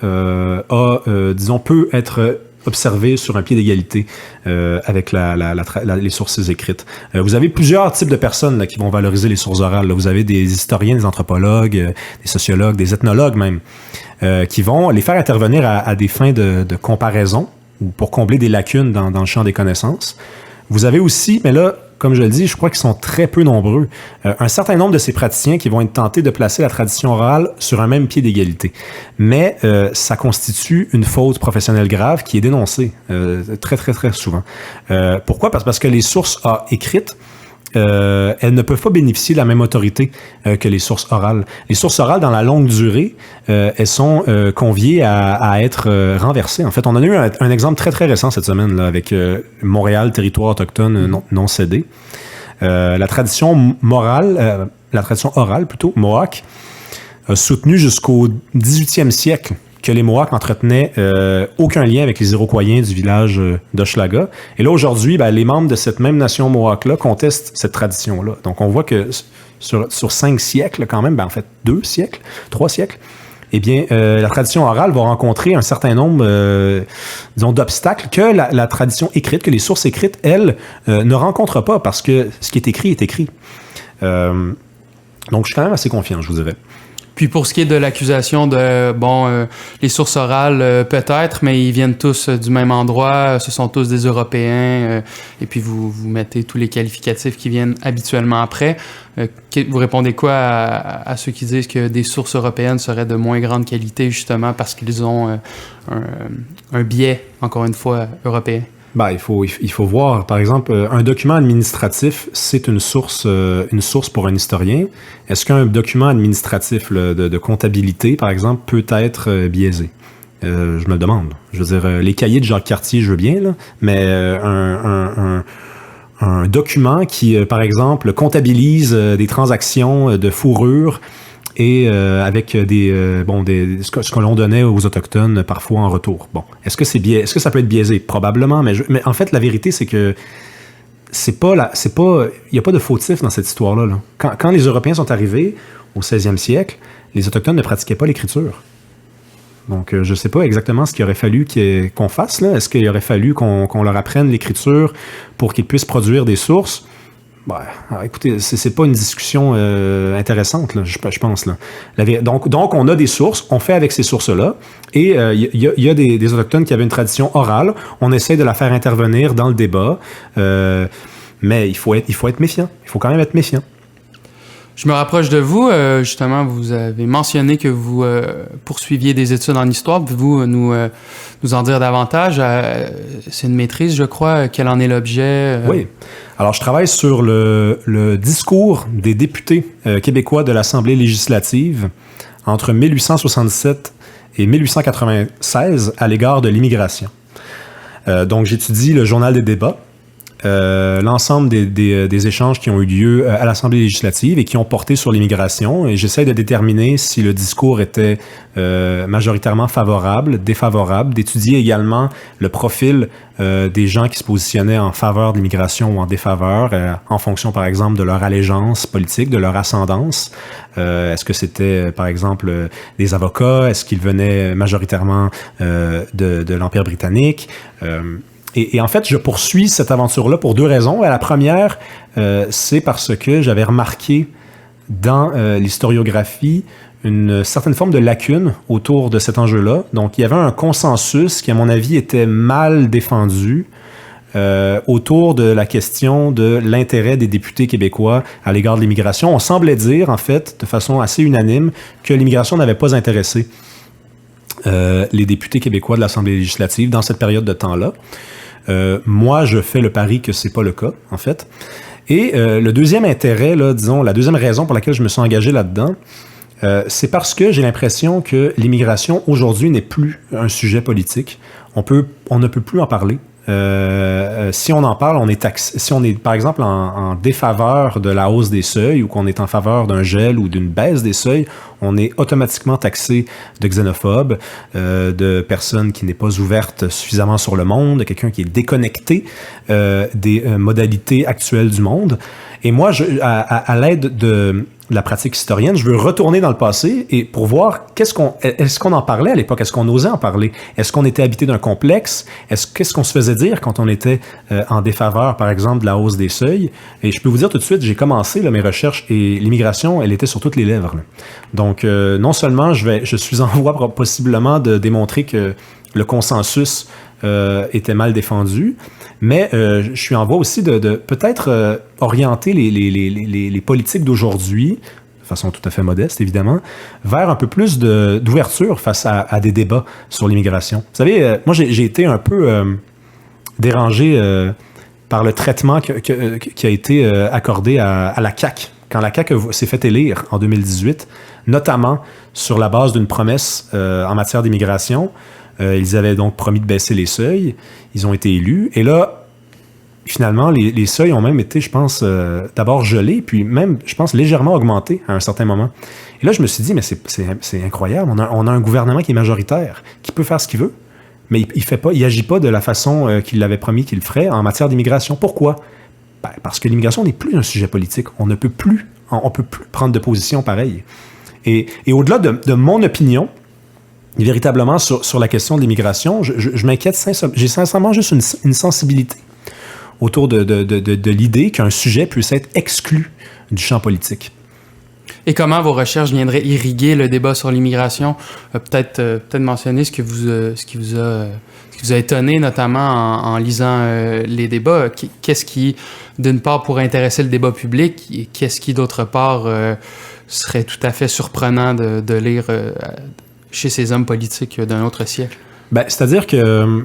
disons, peut être observée sur un pied d'égalité avec les sources écrites. Vous avez plusieurs types de personnes là, qui vont valoriser les sources orales. Là. Vous avez des historiens, des anthropologues, des sociologues, des ethnologues même, qui vont les faire intervenir à des fins de comparaison ou pour combler des lacunes dans le champ des connaissances. Vous avez aussi, mais là, comme je le dis, je crois qu'ils sont très peu nombreux, un certain nombre de ces praticiens qui vont être tentés de placer la tradition orale sur un même pied d'égalité. Mais ça constitue une faute professionnelle grave qui est dénoncée très, très, très souvent. Pourquoi? Parce que les sources écrites, elles ne peuvent pas bénéficier de la même autorité que les sources orales. Les sources orales, dans la longue durée, elles sont conviées à être renversées. En fait, on a eu un exemple très, très récent cette semaine là, avec Montréal, territoire autochtone non cédé. La tradition orale, plutôt, Mohawk, a soutenu jusqu'au 18e siècle que les Mohawks n'entretenaient aucun lien avec les Iroquois du village d'Hochelaga. Et là, aujourd'hui, les membres de cette même nation Mohawk-là contestent cette tradition-là. Donc, on voit que sur 5 siècles, quand même, en fait, 2 siècles, 3 siècles, eh bien, la tradition orale va rencontrer un certain nombre, disons, d'obstacles que la tradition écrite, que les sources écrites, elles, ne rencontrent pas parce que ce qui est écrit est écrit. Donc, je suis quand même assez confiant, je vous dirais. Puis pour ce qui est de l'accusation de, les sources orales, peut-être, mais ils viennent tous du même endroit, ce sont tous des Européens, et puis vous mettez tous les qualificatifs qui viennent habituellement après. Vous répondez quoi à ceux qui disent que des sources européennes seraient de moins grande qualité, justement, parce qu'ils ont un biais, encore une fois, européen? Il faut voir, par exemple, un document administratif, c'est une source pour un historien. Est-ce qu'un document administratif de comptabilité, par exemple, peut être biaisé? Je me le demande. Je veux dire, les cahiers de Jacques Cartier, je veux bien, là, mais un un document qui, par exemple, comptabilise des transactions de fourrure et avec ce que l'on donnait aux Autochtones parfois en retour. Bon, est-ce que ça peut être biaisé? Probablement, mais en fait, la vérité, c'est que il n'y a pas de fautif dans cette histoire-là. Là. Quand les Européens sont arrivés au 16e siècle, les Autochtones ne pratiquaient pas l'écriture. Donc, je ne sais pas exactement ce qu'il aurait fallu qu'on fasse. Là. Est-ce qu'il aurait fallu qu'on leur apprenne l'écriture pour qu'ils puissent produire des sources? Alors, écoutez, c'est pas une discussion intéressante, là, je pense. Là. Donc, on a des sources, on fait avec ces sources-là, et il y a des Autochtones qui avaient une tradition orale, on essaie de la faire intervenir dans le débat, mais il faut être méfiant, il faut quand même être méfiant. Je me rapproche de vous. Justement, vous avez mentionné que vous poursuiviez des études en histoire. Pouvez-vous nous en dire davantage? C'est une maîtrise, je crois. Quel en est l'objet? Oui. Alors, je travaille sur le discours des députés québécois de l'Assemblée législative entre 1867 et 1896 à l'égard de l'immigration. Donc, j'étudie le journal des débats. L'ensemble des échanges qui ont eu lieu à l'Assemblée législative et qui ont porté sur l'immigration, et j'essaie de déterminer si le discours était majoritairement favorable, défavorable, d'étudier également le profil des gens qui se positionnaient en faveur de l'immigration ou en défaveur, en fonction par exemple de leur allégeance politique, de leur ascendance. Est-ce que c'était par exemple des avocats? Est-ce qu'ils venaient majoritairement de l'Empire britannique? Et en fait, je poursuis cette aventure-là pour deux raisons. La première, c'est parce que j'avais remarqué dans l'historiographie une certaine forme de lacune autour de cet enjeu-là. Donc, il y avait un consensus qui, à mon avis, était mal défendu autour de la question de l'intérêt des députés québécois à l'égard de l'immigration. On semblait dire, en fait, de façon assez unanime, que l'immigration n'avait pas intéressé les députés québécois de l'Assemblée législative dans cette période de temps-là. Moi, je fais le pari que c'est pas le cas, en fait. Et le deuxième intérêt, là, disons, la deuxième raison pour laquelle je me suis engagé là-dedans, c'est parce que j'ai l'impression que l'immigration, aujourd'hui, n'est plus un sujet politique. On ne peut plus en parler. Si on en parle, on est si on est, par exemple, en défaveur de la hausse des seuils ou qu'on est en faveur d'un gel ou d'une baisse des seuils, on est automatiquement taxé de xénophobe, de personne qui n'est pas ouverte suffisamment sur le monde, de quelqu'un qui est déconnecté des modalités actuelles du monde. Et moi, à l'aide de la pratique historienne, je veux retourner dans le passé et pour voir est-ce qu'on en parlait à l'époque, est-ce qu'on osait en parler, est-ce qu'on était habité d'un complexe, qu'est-ce qu'on se faisait dire quand on était en défaveur, par exemple, de la hausse des seuils. Et je peux vous dire tout de suite, j'ai commencé mes recherches et l'immigration, elle était sur toutes les lèvres. Là. Donc, non seulement je suis en voie possiblement de démontrer que le consensus était mal défendu, mais je suis en voie aussi de peut-être orienter les politiques d'aujourd'hui, de façon tout à fait modeste évidemment, vers un peu plus d'ouverture face à des débats sur l'immigration. Vous savez, moi j'ai été un peu dérangé par le traitement qui a été accordé à la CAQ, quand la CAQ s'est fait élire en 2018, notamment sur la base d'une promesse en matière d'immigration. Ils avaient donc promis de baisser les seuils. Ils ont été élus. Et là, finalement, les seuils ont même été, je pense, d'abord gelés, puis même, je pense, légèrement augmentés à un certain moment. Et là, je me suis dit, mais c'est incroyable. On a un gouvernement qui est majoritaire, qui peut faire ce qu'il veut, mais il agit pas de la façon qu'il avait promis qu'il ferait en matière d'immigration. Pourquoi? Parce que l'immigration n'est plus un sujet politique. On peut plus prendre de position pareille. Et au-delà de mon opinion, véritablement sur la question de l'immigration, je m'inquiète j'ai sincèrement juste une sensibilité autour de l'idée qu'un sujet puisse être exclu du champ politique. Et comment vos recherches viendraient irriguer le débat sur l'immigration? Peut-être mentionner ce qui vous a étonné, notamment en lisant les débats. Qu'est-ce qui, d'une part, pourrait intéresser le débat public et qu'est-ce qui, d'autre part, serait tout à fait surprenant de lire chez ces hommes politiques d'un autre siècle? C'est-à-dire que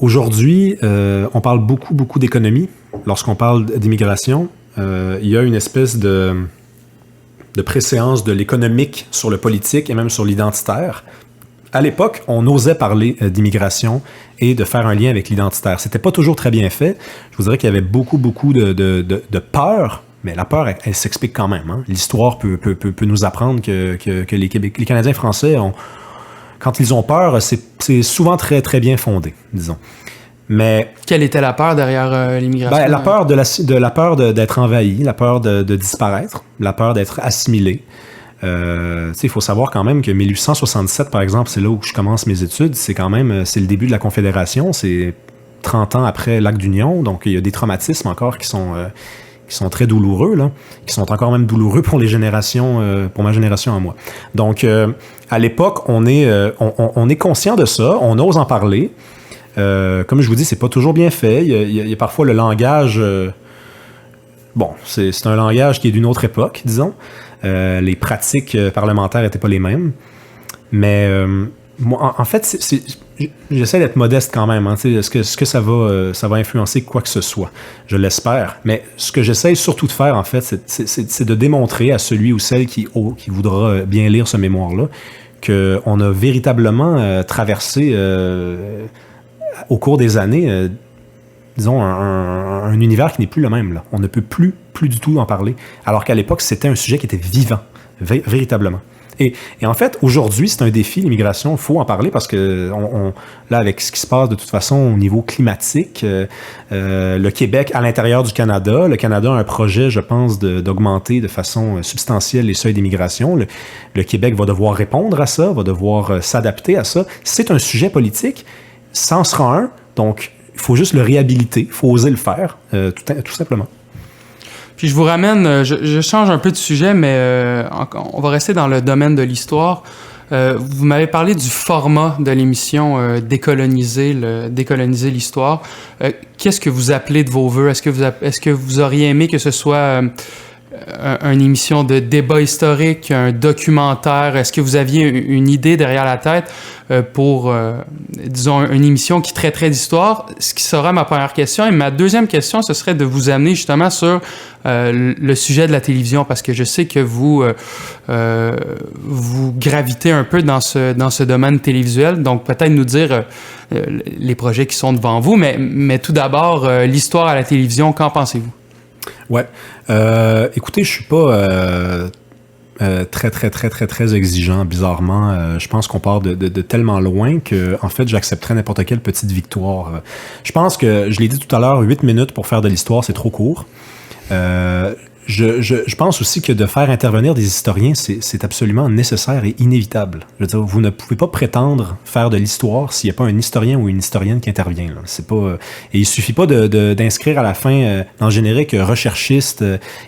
aujourd'hui, on parle beaucoup d'économie. Lorsqu'on parle d'immigration, il y a une espèce de préséance de l'économique sur le politique et même sur l'identitaire. à l'époque, on osait parler d'immigration et de faire un lien avec l'identitaire. C'était pas toujours très bien fait. Je vous dirais qu'il y avait beaucoup de peur, mais la peur, elle s'explique quand même. Hein. L'histoire peut nous apprendre que les Canadiens français, quand ils ont peur, c'est souvent très, très bien fondé, disons. Mais quelle était la peur derrière l'immigration? La peur la peur d'être envahi, la peur de disparaître, la peur d'être assimilé. Il faut savoir quand même que 1867, par exemple, c'est là où je commence mes études, c'est le début de la Confédération, c'est 30 ans après l'acte d'union, donc il y a des traumatismes encore qui sont très douloureux, là, qui sont encore même douloureux pour les générations, pour ma génération à moi. Donc, à l'époque, on est conscient de ça, on ose en parler. Comme je vous dis, c'est pas toujours bien fait. Il y a parfois le langage... c'est un langage qui est d'une autre époque, disons. Les pratiques parlementaires n'étaient pas les mêmes. Mais moi, en fait, j'essaie d'être modeste quand même. Hein, est-ce que ça va influencer quoi que ce soit? Je l'espère. Mais ce que j'essaie surtout de faire, en fait, c'est de démontrer à celui ou celle qui voudra bien lire ce mémoire-là qu'on a véritablement traversé, au cours des années, disons, un univers qui n'est plus le même. Là. On ne peut plus du tout en parler. Alors qu'à l'époque, c'était un sujet qui était vivant, véritablement. Et en fait, aujourd'hui, c'est un défi, l'immigration. Il faut en parler parce que, là, avec ce qui se passe de toute façon au niveau climatique, le Québec, à l'intérieur du Canada, le Canada a un projet, je pense, d'augmenter de façon substantielle les seuils d'immigration. Le Québec va devoir répondre à ça, va devoir s'adapter à ça. C'est un sujet politique. Ça en sera un. Donc, il faut juste le réhabiliter. Il faut oser le faire, tout simplement. Puis je vous ramène, je change un peu de sujet, mais on va rester dans le domaine de l'histoire. Vous m'avez parlé du format de l'émission Décoloniser l'histoire. Qu'est-ce que vous appelez de vos vœux? Est-ce que vous auriez aimé que ce soit une émission de débat historique, un documentaire? Est-ce que vous aviez une idée derrière la tête pour, disons, une émission qui traiterait d'histoire? Ce qui sera ma première question. Et ma deuxième question, ce serait de vous amener justement sur le sujet de la télévision, parce que je sais que vous gravitez un peu dans ce domaine télévisuel. Donc, peut-être nous dire les projets qui sont devant vous, mais tout d'abord, l'histoire à la télévision, qu'en pensez-vous? Ouais. Écoutez, je suis pas très exigeant, bizarrement. Je pense qu'on part de tellement loin que, en fait, j'accepterais n'importe quelle petite victoire. Je pense que, je l'ai dit tout à l'heure, 8 minutes pour faire de l'histoire, c'est trop court. Je pense aussi que de faire intervenir des historiens, c'est absolument nécessaire et inévitable. Je veux dire, vous ne pouvez pas prétendre faire de l'histoire s'il n'y a pas un historien ou une historienne qui intervient. Là. C'est pas, et il suffit pas d'inscrire à la fin dans le générique recherchiste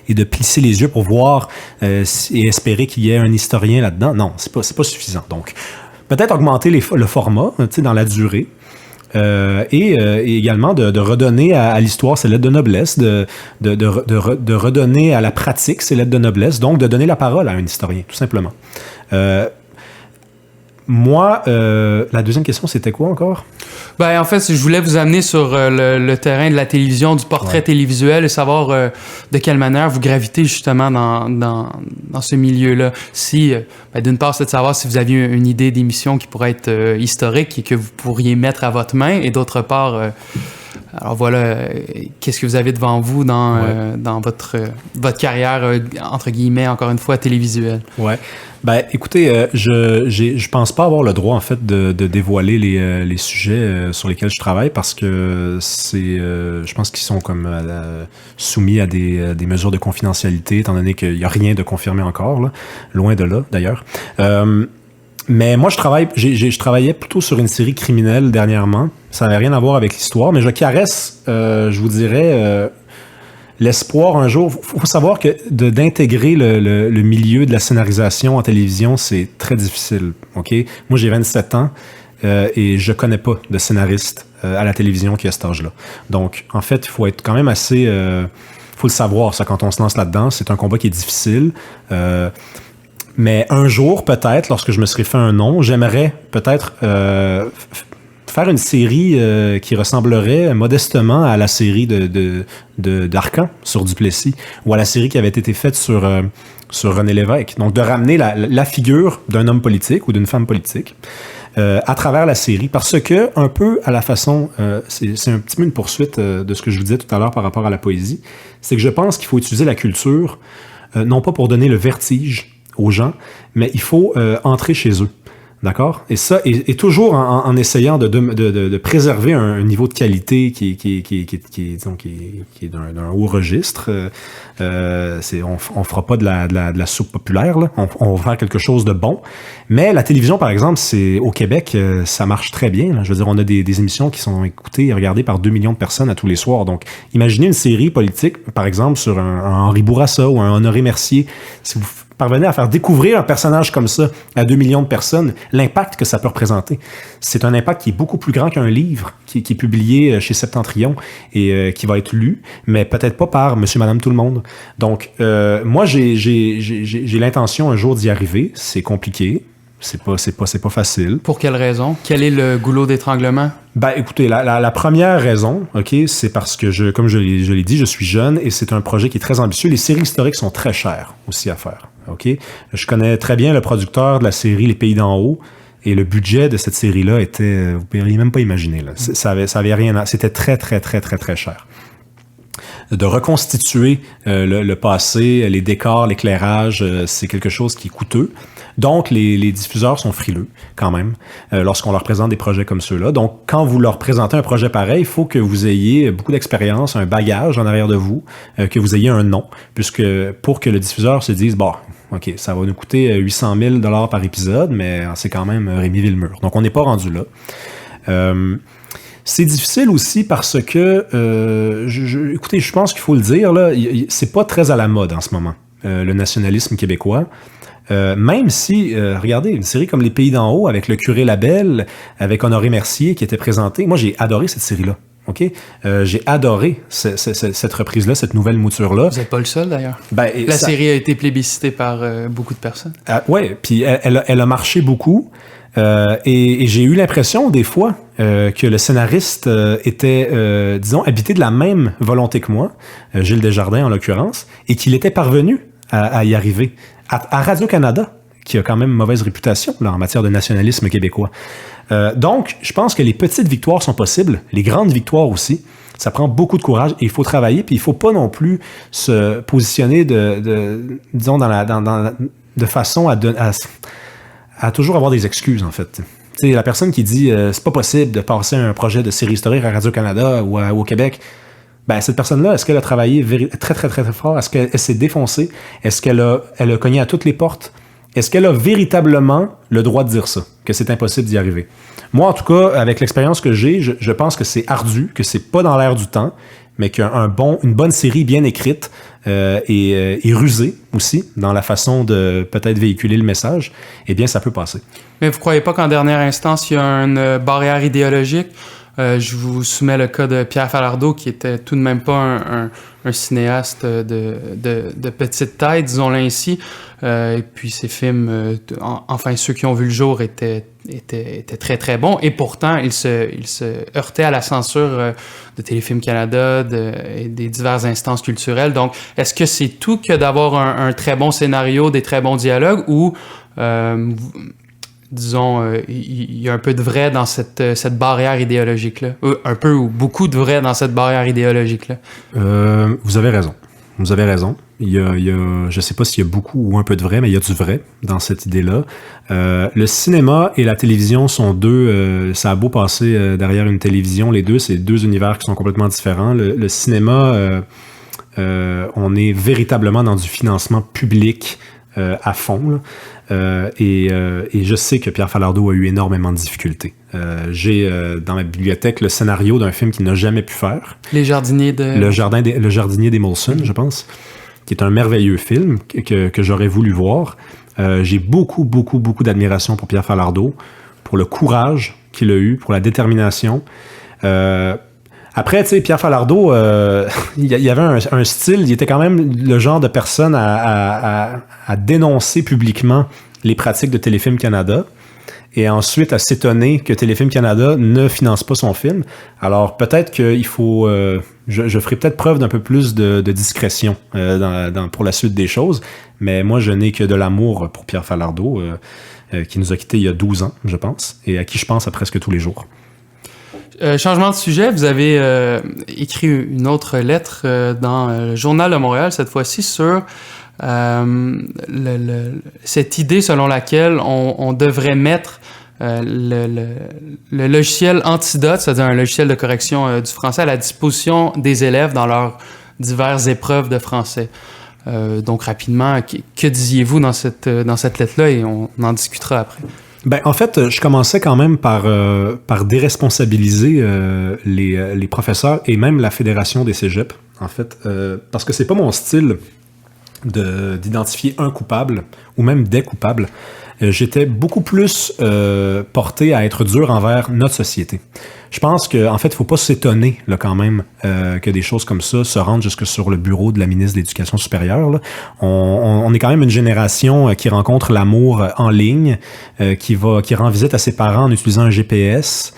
et de plisser les yeux pour voir et espérer qu'il y ait un historien là-dedans. Non, c'est pas suffisant. Donc, peut-être augmenter le format, dans la durée. Et également de redonner à l'histoire ses lettres de noblesse, de redonner à la pratique ses lettres de noblesse, donc de donner la parole à un historien, tout simplement. Moi, la deuxième question, c'était quoi encore? Ben, en fait, je voulais vous amener sur le terrain de la télévision, du portrait télévisuel, et savoir de quelle manière vous gravitez justement dans ce milieu-là. Si, d'une part, c'est de savoir si vous aviez une idée d'émission qui pourrait être historique et que vous pourriez mettre à votre main, et d'autre part, alors voilà, qu'est-ce que vous avez devant vous dans votre carrière, entre guillemets, encore une fois, télévisuelle? Ouais. Ben, écoutez, je pense pas avoir le droit, en fait, de dévoiler les sujets sur lesquels je travaille parce que je pense qu'ils sont comme soumis à des mesures de confidentialité, étant donné qu'il y a rien de confirmé encore, là, loin de là, d'ailleurs. Mais moi, je travaillais plutôt sur une série criminelle dernièrement. Ça n'avait rien à voir avec l'histoire, mais je caresse, je vous dirais, l'espoir un jour. Faut savoir que d'intégrer le milieu de la scénarisation en télévision, c'est très difficile. Ok, moi, j'ai 27 ans et je connais pas de scénariste à la télévision qui a cet âge-là. Donc, en fait, il faut être quand même assez... faut le savoir, ça, quand on se lance là-dedans. C'est un combat qui est difficile. Mais un jour, peut-être, lorsque je me serai fait un nom, j'aimerais peut-être faire une série qui ressemblerait modestement à la série d'Arcan sur Duplessis ou à la série qui avait été faite sur René Lévesque. Donc, de ramener la figure d'un homme politique ou d'une femme politique à travers la série, parce que, un peu à la façon, c'est un petit peu une poursuite de ce que je vous disais tout à l'heure par rapport à la poésie, c'est que je pense qu'il faut utiliser la culture, non pas pour donner le vertige aux gens, mais il faut entrer chez eux. D'accord? Et ça, et toujours en essayant de préserver un niveau de qualité qui est d'un haut registre. On fera pas de la soupe populaire, là. On va faire quelque chose de bon. Mais la télévision, par exemple, au Québec, ça marche très bien, là. Je veux dire, on a des émissions qui sont écoutées et regardées par 2 millions de personnes à tous les soirs. Donc, imaginez une série politique, par exemple, sur un Henri Bourassa ou un Honoré Mercier. Si vous parvenez à faire découvrir un personnage comme ça à 2 millions de personnes, l'impact que ça peut représenter. C'est un impact qui est beaucoup plus grand qu'un livre qui est publié chez Septentrion et qui va être lu, mais peut-être pas par monsieur, madame, tout le monde. Donc, moi, j'ai l'intention un jour d'y arriver. C'est compliqué. C'est pas facile. Pour quelle raison? Quel est le goulot d'étranglement? Ben, écoutez, la première raison, OK, c'est parce que, comme je l'ai dit, je suis jeune et c'est un projet qui est très ambitieux. Les séries historiques sont très chères aussi à faire, OK? Je connais très bien le producteur de la série Les Pays d'en haut et le budget de cette série-là était, vous ne pourriez même pas imaginer, là. Ça avait rien c'était très, très, très, très, très cher. De reconstituer le passé, les décors, l'éclairage, c'est quelque chose qui est coûteux. Donc, les diffuseurs sont frileux, quand même, lorsqu'on leur présente des projets comme ceux-là. Donc, quand vous leur présentez un projet pareil, il faut que vous ayez beaucoup d'expérience, un bagage en arrière de vous, que vous ayez un nom, puisque pour que le diffuseur se dise, bon, OK, ça va nous coûter 800 000 par épisode, mais c'est quand même Rémi Villemur. Donc, on n'est pas rendu là. C'est difficile aussi parce que, écoutez, je pense qu'il faut le dire, là, c'est pas très à la mode en ce moment, le nationalisme québécois. Même si, regardez, une série comme Les Pays d'en haut, avec le curé Labelle, avec Honoré Mercier qui était présenté, moi j'ai adoré cette série-là. Okay? J'ai adoré cette reprise-là, cette nouvelle mouture-là. Vous n'êtes pas le seul d'ailleurs. La série a été plébiscitée par beaucoup de personnes. Oui, puis elle a marché beaucoup. Et j'ai eu l'impression des fois que le scénariste était, disons, habité de la même volonté que moi, Gilles Desjardins en l'occurrence, et qu'il était parvenu à y arriver. À Radio-Canada, qui a quand même mauvaise réputation là, en matière de nationalisme québécois. Donc, je pense que les petites victoires sont possibles, les grandes victoires aussi. Ça prend beaucoup de courage et il faut travailler, puis il faut pas non plus se positionner disons, de façon à toujours avoir des excuses, en fait. T'sais, la personne qui dit c'est pas possible de passer un projet de série historique à Radio-Canada ou au Québec, ben cette personne-là, est-ce qu'elle a travaillé très, très, très, très fort? Est-ce qu'elle s'est défoncée? Est-ce qu'elle a cogné à toutes les portes? Est-ce qu'elle a véritablement le droit de dire ça, que c'est impossible d'y arriver? Moi, en tout cas, avec l'expérience que j'ai, je pense que c'est ardu, que c'est pas dans l'air du temps, mais une bonne série bien écrite et rusée aussi dans la façon de peut-être véhiculer le message, eh bien, ça peut passer. Mais vous croyez pas qu'en dernière instance, il y a une barrière idéologique? Je vous soumets le cas de Pierre Falardeau, qui était tout de même pas un cinéaste de petite taille, disons-le ainsi. Et puis ses films, enfin ceux qui ont vu le jour, étaient très très bons. Et pourtant, il se heurtait à la censure de Téléfilm Canada et des diverses instances culturelles. Donc, est-ce que c'est tout que d'avoir un très bon scénario, des très bons dialogues, ou disons, il y a un peu de vrai dans cette barrière idéologique-là. Un peu ou beaucoup de vrai dans cette barrière idéologique-là. Vous avez raison. Vous avez raison. Je ne sais pas s'il y a beaucoup ou un peu de vrai, mais il y a du vrai dans cette idée-là. Le cinéma et la télévision sont deux... ça a beau passer derrière une télévision, les deux, c'est deux univers qui sont complètement différents. Le cinéma, on est véritablement dans du financement public à fond, là. Et je sais que Pierre Falardeau a eu énormément de difficultés. J'ai dans ma bibliothèque le scénario d'un film qu'il n'a jamais pu faire. Les jardiniers de... Le jardinier d'Emulson, je pense, qui est un merveilleux film que j'aurais voulu voir. J'ai beaucoup, beaucoup, beaucoup d'admiration pour Pierre Falardeau, pour le courage qu'il a eu, pour la détermination. Après, tu sais, Pierre Falardeau, il y avait un style, il était quand même le genre de personne à dénoncer publiquement les pratiques de Téléfilm Canada et ensuite à s'étonner que Téléfilm Canada ne finance pas son film. Alors peut-être qu'il faut... je ferai peut-être preuve d'un peu plus de discrétion pour la suite des choses, mais moi je n'ai que de l'amour pour Pierre Falardeau. qui nous a quittés il y a 12 ans, je pense, et à qui je pense à presque tous les jours. Changement de sujet, vous avez écrit une autre lettre dans le Journal de Montréal, cette fois-ci sur cette idée selon laquelle on devrait mettre le logiciel Antidote, c'est-à-dire un logiciel de correction du français, à la disposition des élèves dans leurs diverses épreuves de français. Donc rapidement, que disiez-vous dans cette lettre-là, et on en discutera après. Ben, en fait, je commençais quand même par déresponsabiliser les professeurs et même la Fédération des cégeps, en fait, parce que c'est pas mon style d'identifier un coupable ou même des coupables. J'étais beaucoup plus porté à être dur envers notre société. Je pense qu'en fait, il ne faut pas s'étonner là, quand même que des choses comme ça se rendent jusque sur le bureau de la ministre de l'Éducation supérieure. Là. On est quand même une génération qui rencontre l'amour en ligne, qui rend visite à ses parents en utilisant un GPS.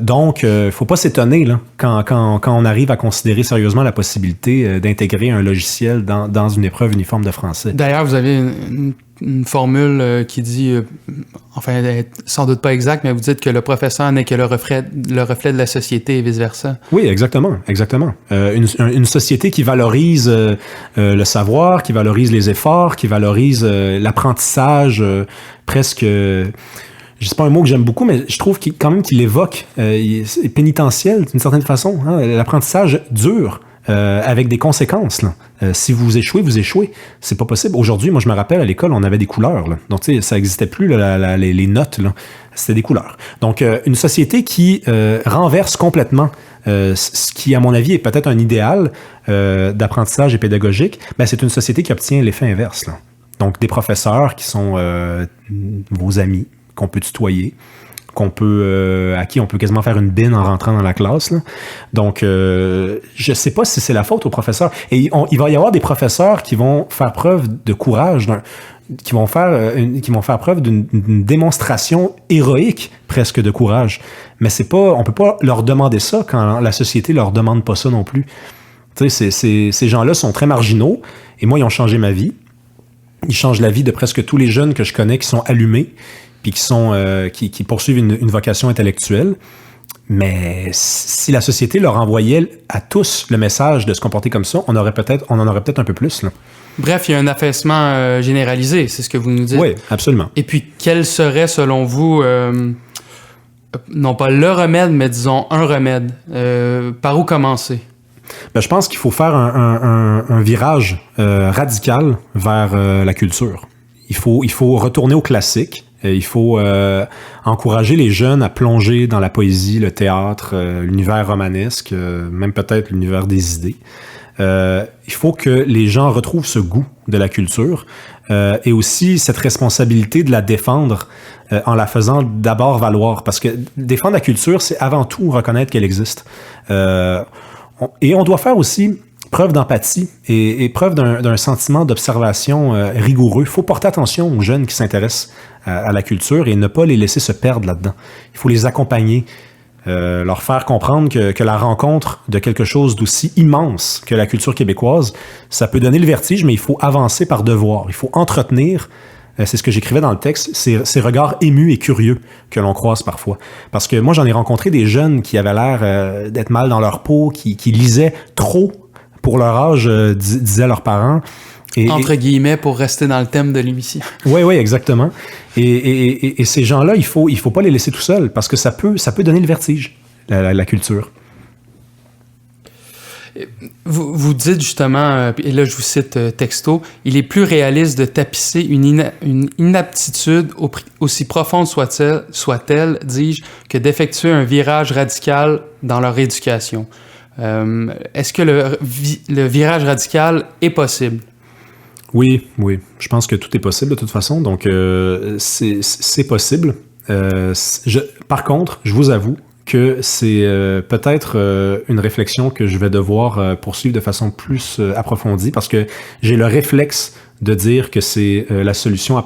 Donc, il faut pas s'étonner là, quand on arrive à considérer sérieusement la possibilité d'intégrer un logiciel dans une épreuve uniforme de français. D'ailleurs, vous avez une formule qui dit, enfin, elle est sans doute pas exacte, mais vous dites que le professeur n'est que le reflet de la société et vice-versa. Oui, exactement. Une société qui valorise le savoir, qui valorise les efforts, qui valorise l'apprentissage presque... c'est pas un mot que j'aime beaucoup, mais je trouve quand même qu'il évoque, est pénitentiel d'une certaine façon. Hein, l'apprentissage dur. Avec des conséquences. Là. Si vous échouez, vous échouez. C'est pas possible. Aujourd'hui, moi, je me rappelle, à l'école, on avait des couleurs. Là. Donc, tu sais, ça n'existait plus, les notes. Là. C'était des couleurs. Donc, une société qui renverse complètement ce qui, à mon avis, est peut-être un idéal d'apprentissage et pédagogique, ben, c'est une société qui obtient l'effet inverse. Là. Donc, des professeurs qui sont vos amis, qu'on peut tutoyer, à qui on peut quasiment faire une bine en rentrant dans la classe. Là. Donc, je sais pas si c'est la faute aux professeurs. Et il va y avoir des professeurs qui vont faire preuve de courage, qui vont faire preuve d'une démonstration héroïque, presque, de courage. Mais on peut pas leur demander ça quand la société leur demande pas ça non plus. Tu sais, ces gens-là sont très marginaux, et moi, ils ont changé ma vie. Ils changent la vie de presque tous les jeunes que je connais qui sont allumés, puis qui poursuivent une vocation intellectuelle. Mais si la société leur envoyait à tous le message de se comporter comme ça, on en aurait peut-être un peu plus. Là. Bref, il y a un affaissement généralisé, c'est ce que vous nous dites. Oui, absolument. Et puis, quel serait, selon vous, non pas le remède, mais disons un remède? Par où commencer? Ben, je pense qu'il faut faire un virage radical vers la culture. Il faut retourner au classique. Il faut encourager les jeunes à plonger dans la poésie, le théâtre, l'univers romanesque, même peut-être l'univers des idées. Il faut que les gens retrouvent ce goût de la culture et aussi cette responsabilité de la défendre en la faisant d'abord valoir. Parce que défendre la culture, c'est avant tout reconnaître qu'elle existe. Et on doit faire aussi preuve d'empathie et preuve d'un sentiment d'observation rigoureux. Il faut porter attention aux jeunes qui s'intéressent à la culture et ne pas les laisser se perdre là-dedans. Il faut les accompagner, leur faire comprendre que la rencontre de quelque chose d'aussi immense que la culture québécoise, ça peut donner le vertige, mais il faut avancer par devoir. Il faut entretenir, c'est ce que j'écrivais dans le texte, ces regards émus et curieux que l'on croise parfois. Parce que moi, j'en ai rencontré des jeunes qui avaient l'air d'être mal dans leur peau, qui lisaient trop pour leur âge, disaient leurs parents. Entre guillemets, pour rester dans le thème de l'émission. Oui, exactement. Et ces gens-là, il faut pas les laisser tout seuls, parce que ça peut donner le vertige, la culture. Vous dites justement, et là je vous cite texto, « Il est plus réaliste de tapisser une inaptitude aussi profonde soit-elle, dis-je, que d'effectuer un virage radical dans leur éducation. » Est-ce que le virage radical est possible? Oui. Je pense que tout est possible de toute façon. Donc, c'est possible. Par contre, je vous avoue que c'est peut-être une réflexion que je vais devoir poursuivre de façon plus approfondie parce que j'ai le réflexe de dire que c'est la solution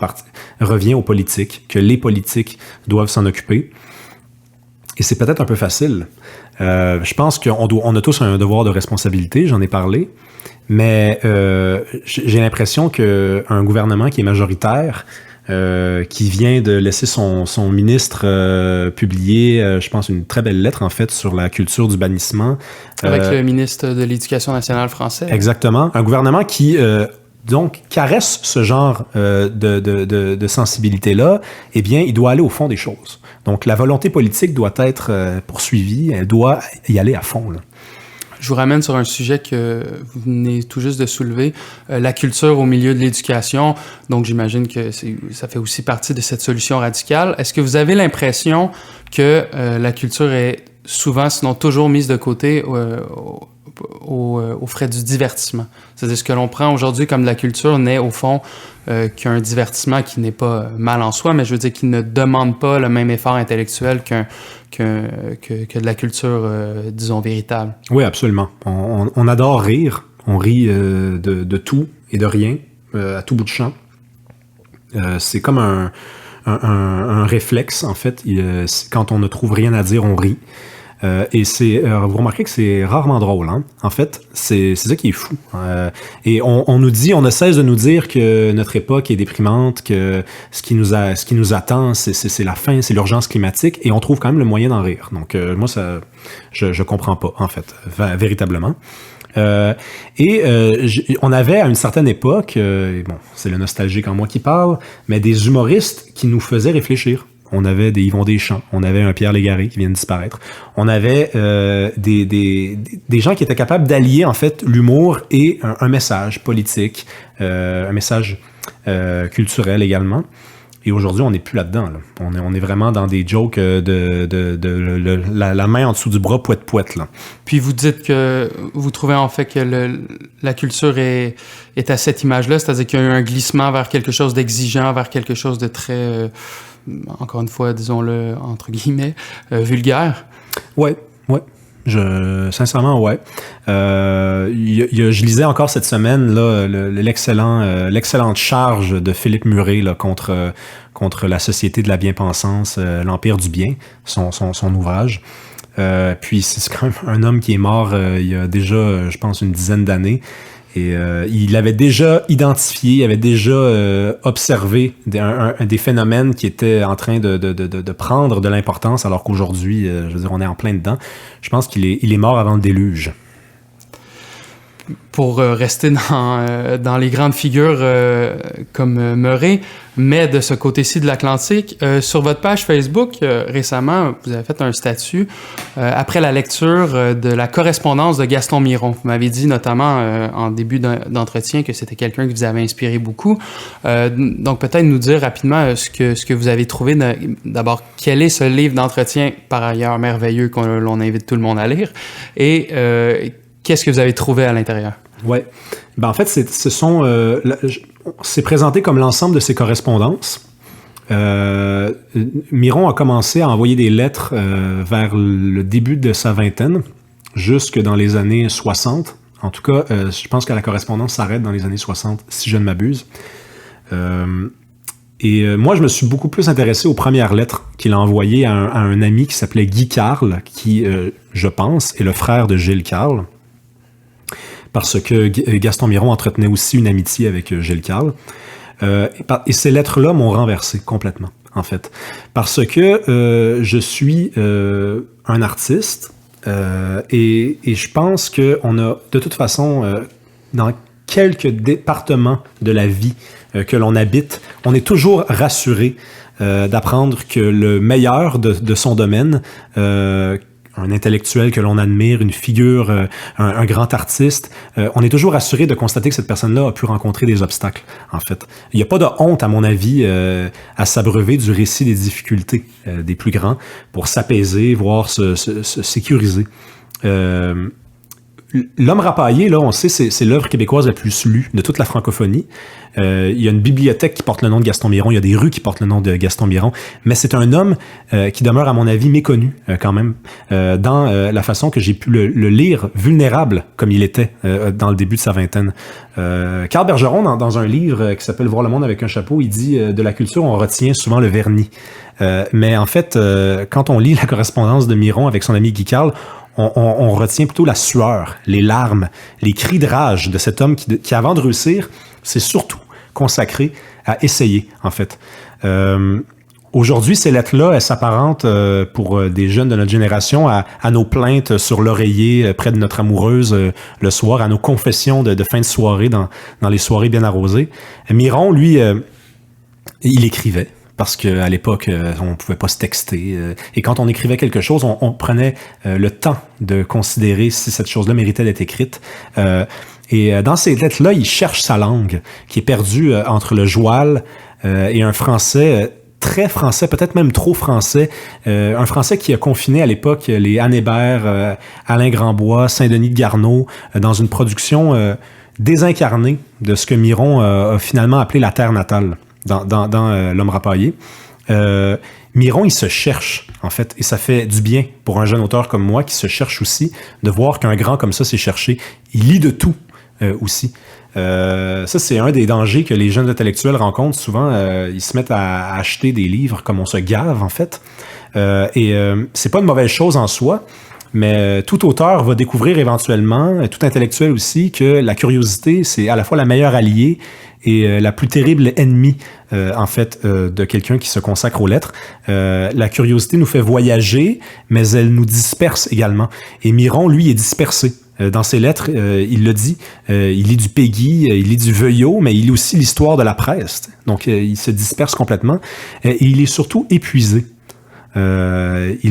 revient aux politiques, que les politiques doivent s'en occuper. Et c'est peut-être un peu facile. Je pense qu'on a tous un devoir de responsabilité, j'en ai parlé, mais j'ai l'impression qu'un gouvernement qui est majoritaire qui vient de laisser son ministre publier, je pense, une très belle lettre, en fait, sur la culture du bannissement. Avec le ministre de l'Éducation nationale français. Exactement. Un gouvernement qui... donc, caresse ce genre de sensibilité-là, eh bien, il doit aller au fond des choses. Donc, la volonté politique doit être poursuivie, elle doit y aller à fond, là. Je vous ramène sur un sujet que vous venez tout juste de soulever, la culture au milieu de l'éducation. Donc, j'imagine que ça fait aussi partie de cette solution radicale. Est-ce que vous avez l'impression que la culture est souvent, sinon toujours mise de côté aux frais du divertissement? C'est-à-dire, ce que l'on prend aujourd'hui comme de la culture n'est au fond qu'un divertissement qui n'est pas mal en soi, mais je veux dire qui ne demande pas le même effort intellectuel que de la culture, disons, véritable. Oui, absolument. On adore rire. On rit de tout et de rien, à tout bout de champ. C'est comme un réflexe, en fait. Quand on ne trouve rien à dire, on rit. Et vous remarquez que c'est rarement drôle, hein? En fait, c'est ça qui est fou. Et on ne cesse de nous dire que notre époque est déprimante, que ce qui nous attend, c'est la fin, c'est l'urgence climatique, et on trouve quand même le moyen d'en rire. Donc, moi, je comprends pas, en fait, véritablement. On avait à une certaine époque, bon, c'est le nostalgique en moi qui parle, mais des humoristes qui nous faisaient réfléchir. On avait des Yvon Deschamps, on avait un Pierre Légaré qui vient de disparaître. On avait des gens qui étaient capables d'allier en fait l'humour et un message politique, un message culturel également. Et aujourd'hui, on n'est plus là-dedans. Là. On est vraiment dans des jokes la main en dessous du bras, pouette-pouette. Là. Puis vous dites que vous trouvez en fait que la culture est à cette image-là, c'est-à-dire qu'il y a eu un glissement vers quelque chose d'exigeant, vers quelque chose de très... encore une fois, disons-le, entre guillemets, vulgaire. Ouais. Sincèrement, ouais. Je lisais encore cette semaine là, l'excellente charge de Philippe Murray là, contre la Société de la bien-pensance, l'Empire du bien, son ouvrage. Puis c'est quand même un homme qui est mort il y a déjà, je pense, une dizaine d'années. Et il avait déjà identifié, il avait déjà observé des phénomènes qui étaient en train de prendre de l'importance, alors qu'aujourd'hui, je veux dire, on est en plein dedans. Je pense qu'il est mort avant le déluge. Pour rester dans les grandes figures comme Murray, mais de ce côté-ci de l'Atlantique, sur votre page Facebook, récemment, vous avez fait un statut après la lecture de la correspondance de Gaston Miron. Vous m'avez dit notamment en début d'entretien que c'était quelqu'un qui vous avait inspiré beaucoup. Donc peut-être nous dire rapidement ce que vous avez trouvé. D'abord, quel est ce livre d'entretien, par ailleurs merveilleux, qu'on invite tout le monde à lire, et qu'est-ce que vous avez trouvé à l'intérieur? Ouais. Ben en fait, c'est présenté comme l'ensemble de ses correspondances. Miron a commencé à envoyer des lettres vers le début de sa vingtaine, jusque dans les années 60. En tout cas, je pense que la correspondance s'arrête dans les années 60, si je ne m'abuse. Moi, je me suis beaucoup plus intéressé aux premières lettres qu'il a envoyées à un ami qui s'appelait Guy Carle, qui, je pense, est le frère de Gilles Carle. Parce que Gaston Miron entretenait aussi une amitié avec Gilles Carle. Et ces lettres-là m'ont renversé complètement, en fait. Parce que je suis un artiste et je pense qu'on a, de toute façon, dans quelques départements de la vie que l'on habite, on est toujours rassuré d'apprendre que le meilleur de son domaine, un intellectuel que l'on admire, une figure, un grand artiste, on est toujours rassuré de constater que cette personne-là a pu rencontrer des obstacles, en fait. Il n'y a pas de honte, à mon avis, à s'abreuver du récit des difficultés des plus grands pour s'apaiser, voire se sécuriser. L'Homme rapaillé, là, on sait, c'est l'œuvre québécoise la plus lue de toute la francophonie. Il y a une bibliothèque qui porte le nom de Gaston Miron, il y a des rues qui portent le nom de Gaston Miron, mais c'est un homme qui demeure, à mon avis, méconnu quand même, dans la façon que j'ai pu le lire, vulnérable comme il était dans le début de sa vingtaine. Carl Bergeron, dans un livre qui s'appelle « Voir le monde avec un chapeau », il dit de la culture, on retient souvent le vernis. Mais en fait, quand on lit la correspondance de Miron avec son ami Guy Carle, on retient plutôt la sueur, les larmes, les cris de rage de cet homme qui avant de réussir, s'est surtout consacré à essayer, en fait. Aujourd'hui, ces lettres-là, elles s'apparentent pour des jeunes de notre génération à nos plaintes sur l'oreiller près de notre amoureuse le soir, à nos confessions de fin de soirée dans les soirées bien arrosées. Miron, lui, il écrivait. Parce qu'à l'époque, on pouvait pas se texter. Et quand on écrivait quelque chose, on prenait le temps de considérer si cette chose-là méritait d'être écrite. Et dans ces lettres-là, il cherche sa langue, qui est perdue entre le joual et un français très français, peut-être même trop français. Un français qui a confiné à l'époque les Anne Hébert, Alain Grandbois, Saint-Denis de Garneau, dans une production désincarnée de ce que Miron a finalement appelé la terre natale dans L'Homme rapaillé. Miron, il se cherche, en fait, et ça fait du bien pour un jeune auteur comme moi qui se cherche aussi, de voir qu'un grand comme ça s'est cherché. Il lit de tout aussi. Ça, c'est un des dangers que les jeunes intellectuels rencontrent souvent. Ils se mettent à acheter des livres comme on se gave, en fait. C'est pas une mauvaise chose en soi, mais tout auteur va découvrir éventuellement, tout intellectuel aussi, que la curiosité, c'est à la fois la meilleure alliée et la plus terrible ennemie, en fait, de quelqu'un qui se consacre aux lettres. La curiosité nous fait voyager, mais elle nous disperse également. Et Miron, lui, est dispersé. Dans ses lettres, il le dit, il lit du Péguy, il lit du Veuillot, mais il lit aussi l'histoire de la presse. Donc, il se disperse complètement. Et il est surtout épuisé. Il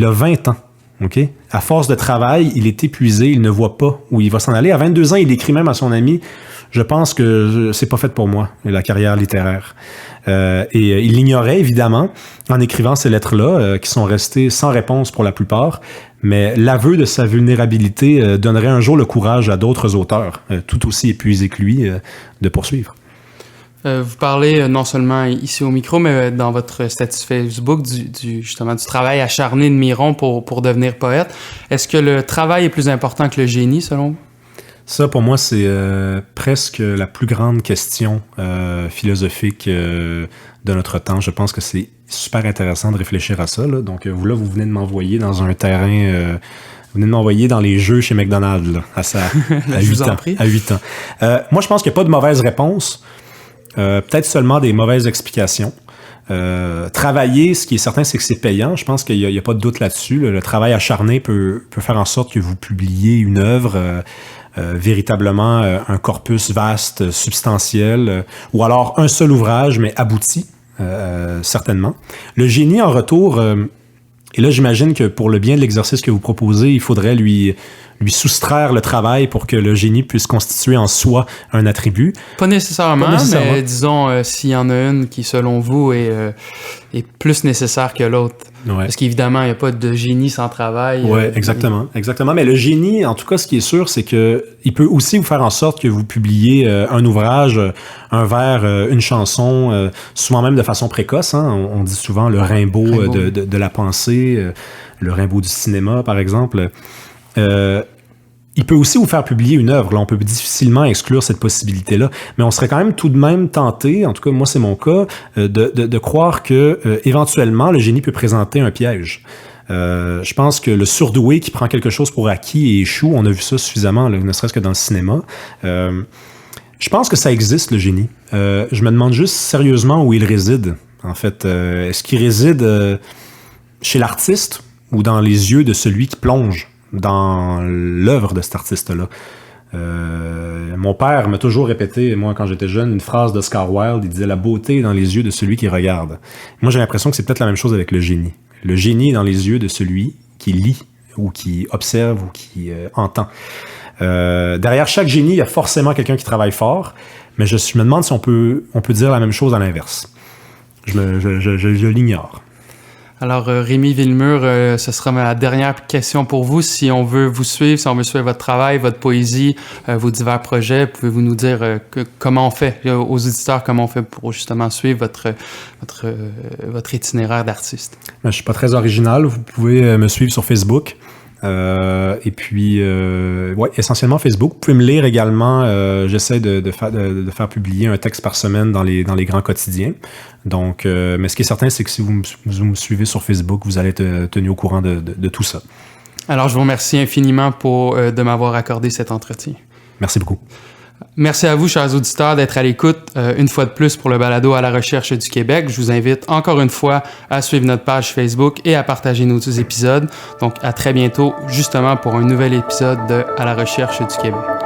a 20 ans. Okay? À force de travail, il est épuisé, il ne voit pas où il va s'en aller. À 22 ans, il écrit même à son ami « Je pense que c'est pas fait pour moi, la carrière littéraire. » il l'ignorait, évidemment, en écrivant ces lettres-là, qui sont restées sans réponse pour la plupart, mais l'aveu de sa vulnérabilité donnerait un jour le courage à d'autres auteurs, tout aussi épuisés que lui, de poursuivre. Vous parlez non seulement ici au micro, mais dans votre statut Facebook justement du travail acharné de Miron pour devenir poète. Est-ce que le travail est plus important que le génie, selon vous? Ça, pour moi, c'est presque la plus grande question philosophique de notre temps. Je pense que c'est super intéressant de réfléchir à ça. Là. Donc, vous venez de m'envoyer dans un terrain... vous venez de m'envoyer dans les jeux chez McDonald's là, à 8 ans. À 8 ans. Moi, je pense qu'il n'y a pas de mauvaise réponse. Peut-être seulement des mauvaises explications. Travailler, ce qui est certain, c'est que c'est payant. Je pense qu'il n'y a pas de doute là-dessus. Le travail acharné peut faire en sorte que vous publiez une œuvre véritablement un corpus vaste, substantiel, ou alors un seul ouvrage, mais abouti, certainement. Le génie, en retour, et là, j'imagine que pour le bien de l'exercice que vous proposez, il faudrait lui soustraire le travail pour que le génie puisse constituer en soi un attribut. Pas nécessairement. Mais disons, s'il y en a une qui, selon vous, est plus nécessaire que l'autre. Ouais. Parce qu'évidemment, il n'y a pas de génie sans travail. Oui, exactement. Mais le génie, en tout cas, ce qui est sûr, c'est que il peut aussi vous faire en sorte que vous publiez un ouvrage, un vers, une chanson, souvent même de façon précoce. Hein. On dit souvent le Rimbaud. De la pensée, le Rimbaud du cinéma, par exemple. Il peut aussi vous faire publier une œuvre. Là, on peut difficilement exclure cette possibilité-là, mais on serait quand même tout de même tenté, en tout cas moi c'est mon cas, de croire que éventuellement le génie peut présenter un piège. Je pense que le surdoué qui prend quelque chose pour acquis et échoue, on a vu ça suffisamment, là, ne serait-ce que dans le cinéma. Je pense que ça existe, le génie. Je me demande juste sérieusement où il réside, en fait. Est-ce qu'il réside chez l'artiste ou dans les yeux de celui qui plonge dans l'œuvre de cet artiste-là? Mon père m'a toujours répété, moi quand j'étais jeune, une phrase d'Oscar Wilde. Il disait « La beauté est dans les yeux de celui qui regarde ». Moi j'ai l'impression que c'est peut-être la même chose avec le génie. Le génie est dans les yeux de celui qui lit ou qui observe ou qui entend. Derrière chaque génie, il y a forcément quelqu'un qui travaille fort, mais je me demande si on peut dire la même chose à l'inverse. Je l'ignore. Alors, Rémi Villemur, ce sera ma dernière question pour vous. Si on veut vous suivre, si on veut suivre votre travail, votre poésie, vos divers projets, pouvez-vous nous dire comment on fait, aux auditeurs, comment on fait pour justement suivre votre itinéraire d'artiste? Je ne suis pas très original. Vous pouvez me suivre sur Facebook. Et puis, essentiellement Facebook. Vous pouvez me lire également. J'essaie de faire publier un texte par semaine dans les grands quotidiens. Donc, mais ce qui est certain, c'est que si vous me suivez sur Facebook, vous allez être tenu au courant de tout ça. Alors, je vous remercie infiniment de m'avoir accordé cet entretien. Merci beaucoup. Merci à vous, chers auditeurs, d'être à l'écoute une fois de plus pour le balado À la recherche du Québec. Je vous invite encore une fois à suivre notre page Facebook et à partager nos épisodes. Donc, à très bientôt, justement, pour un nouvel épisode de À la recherche du Québec.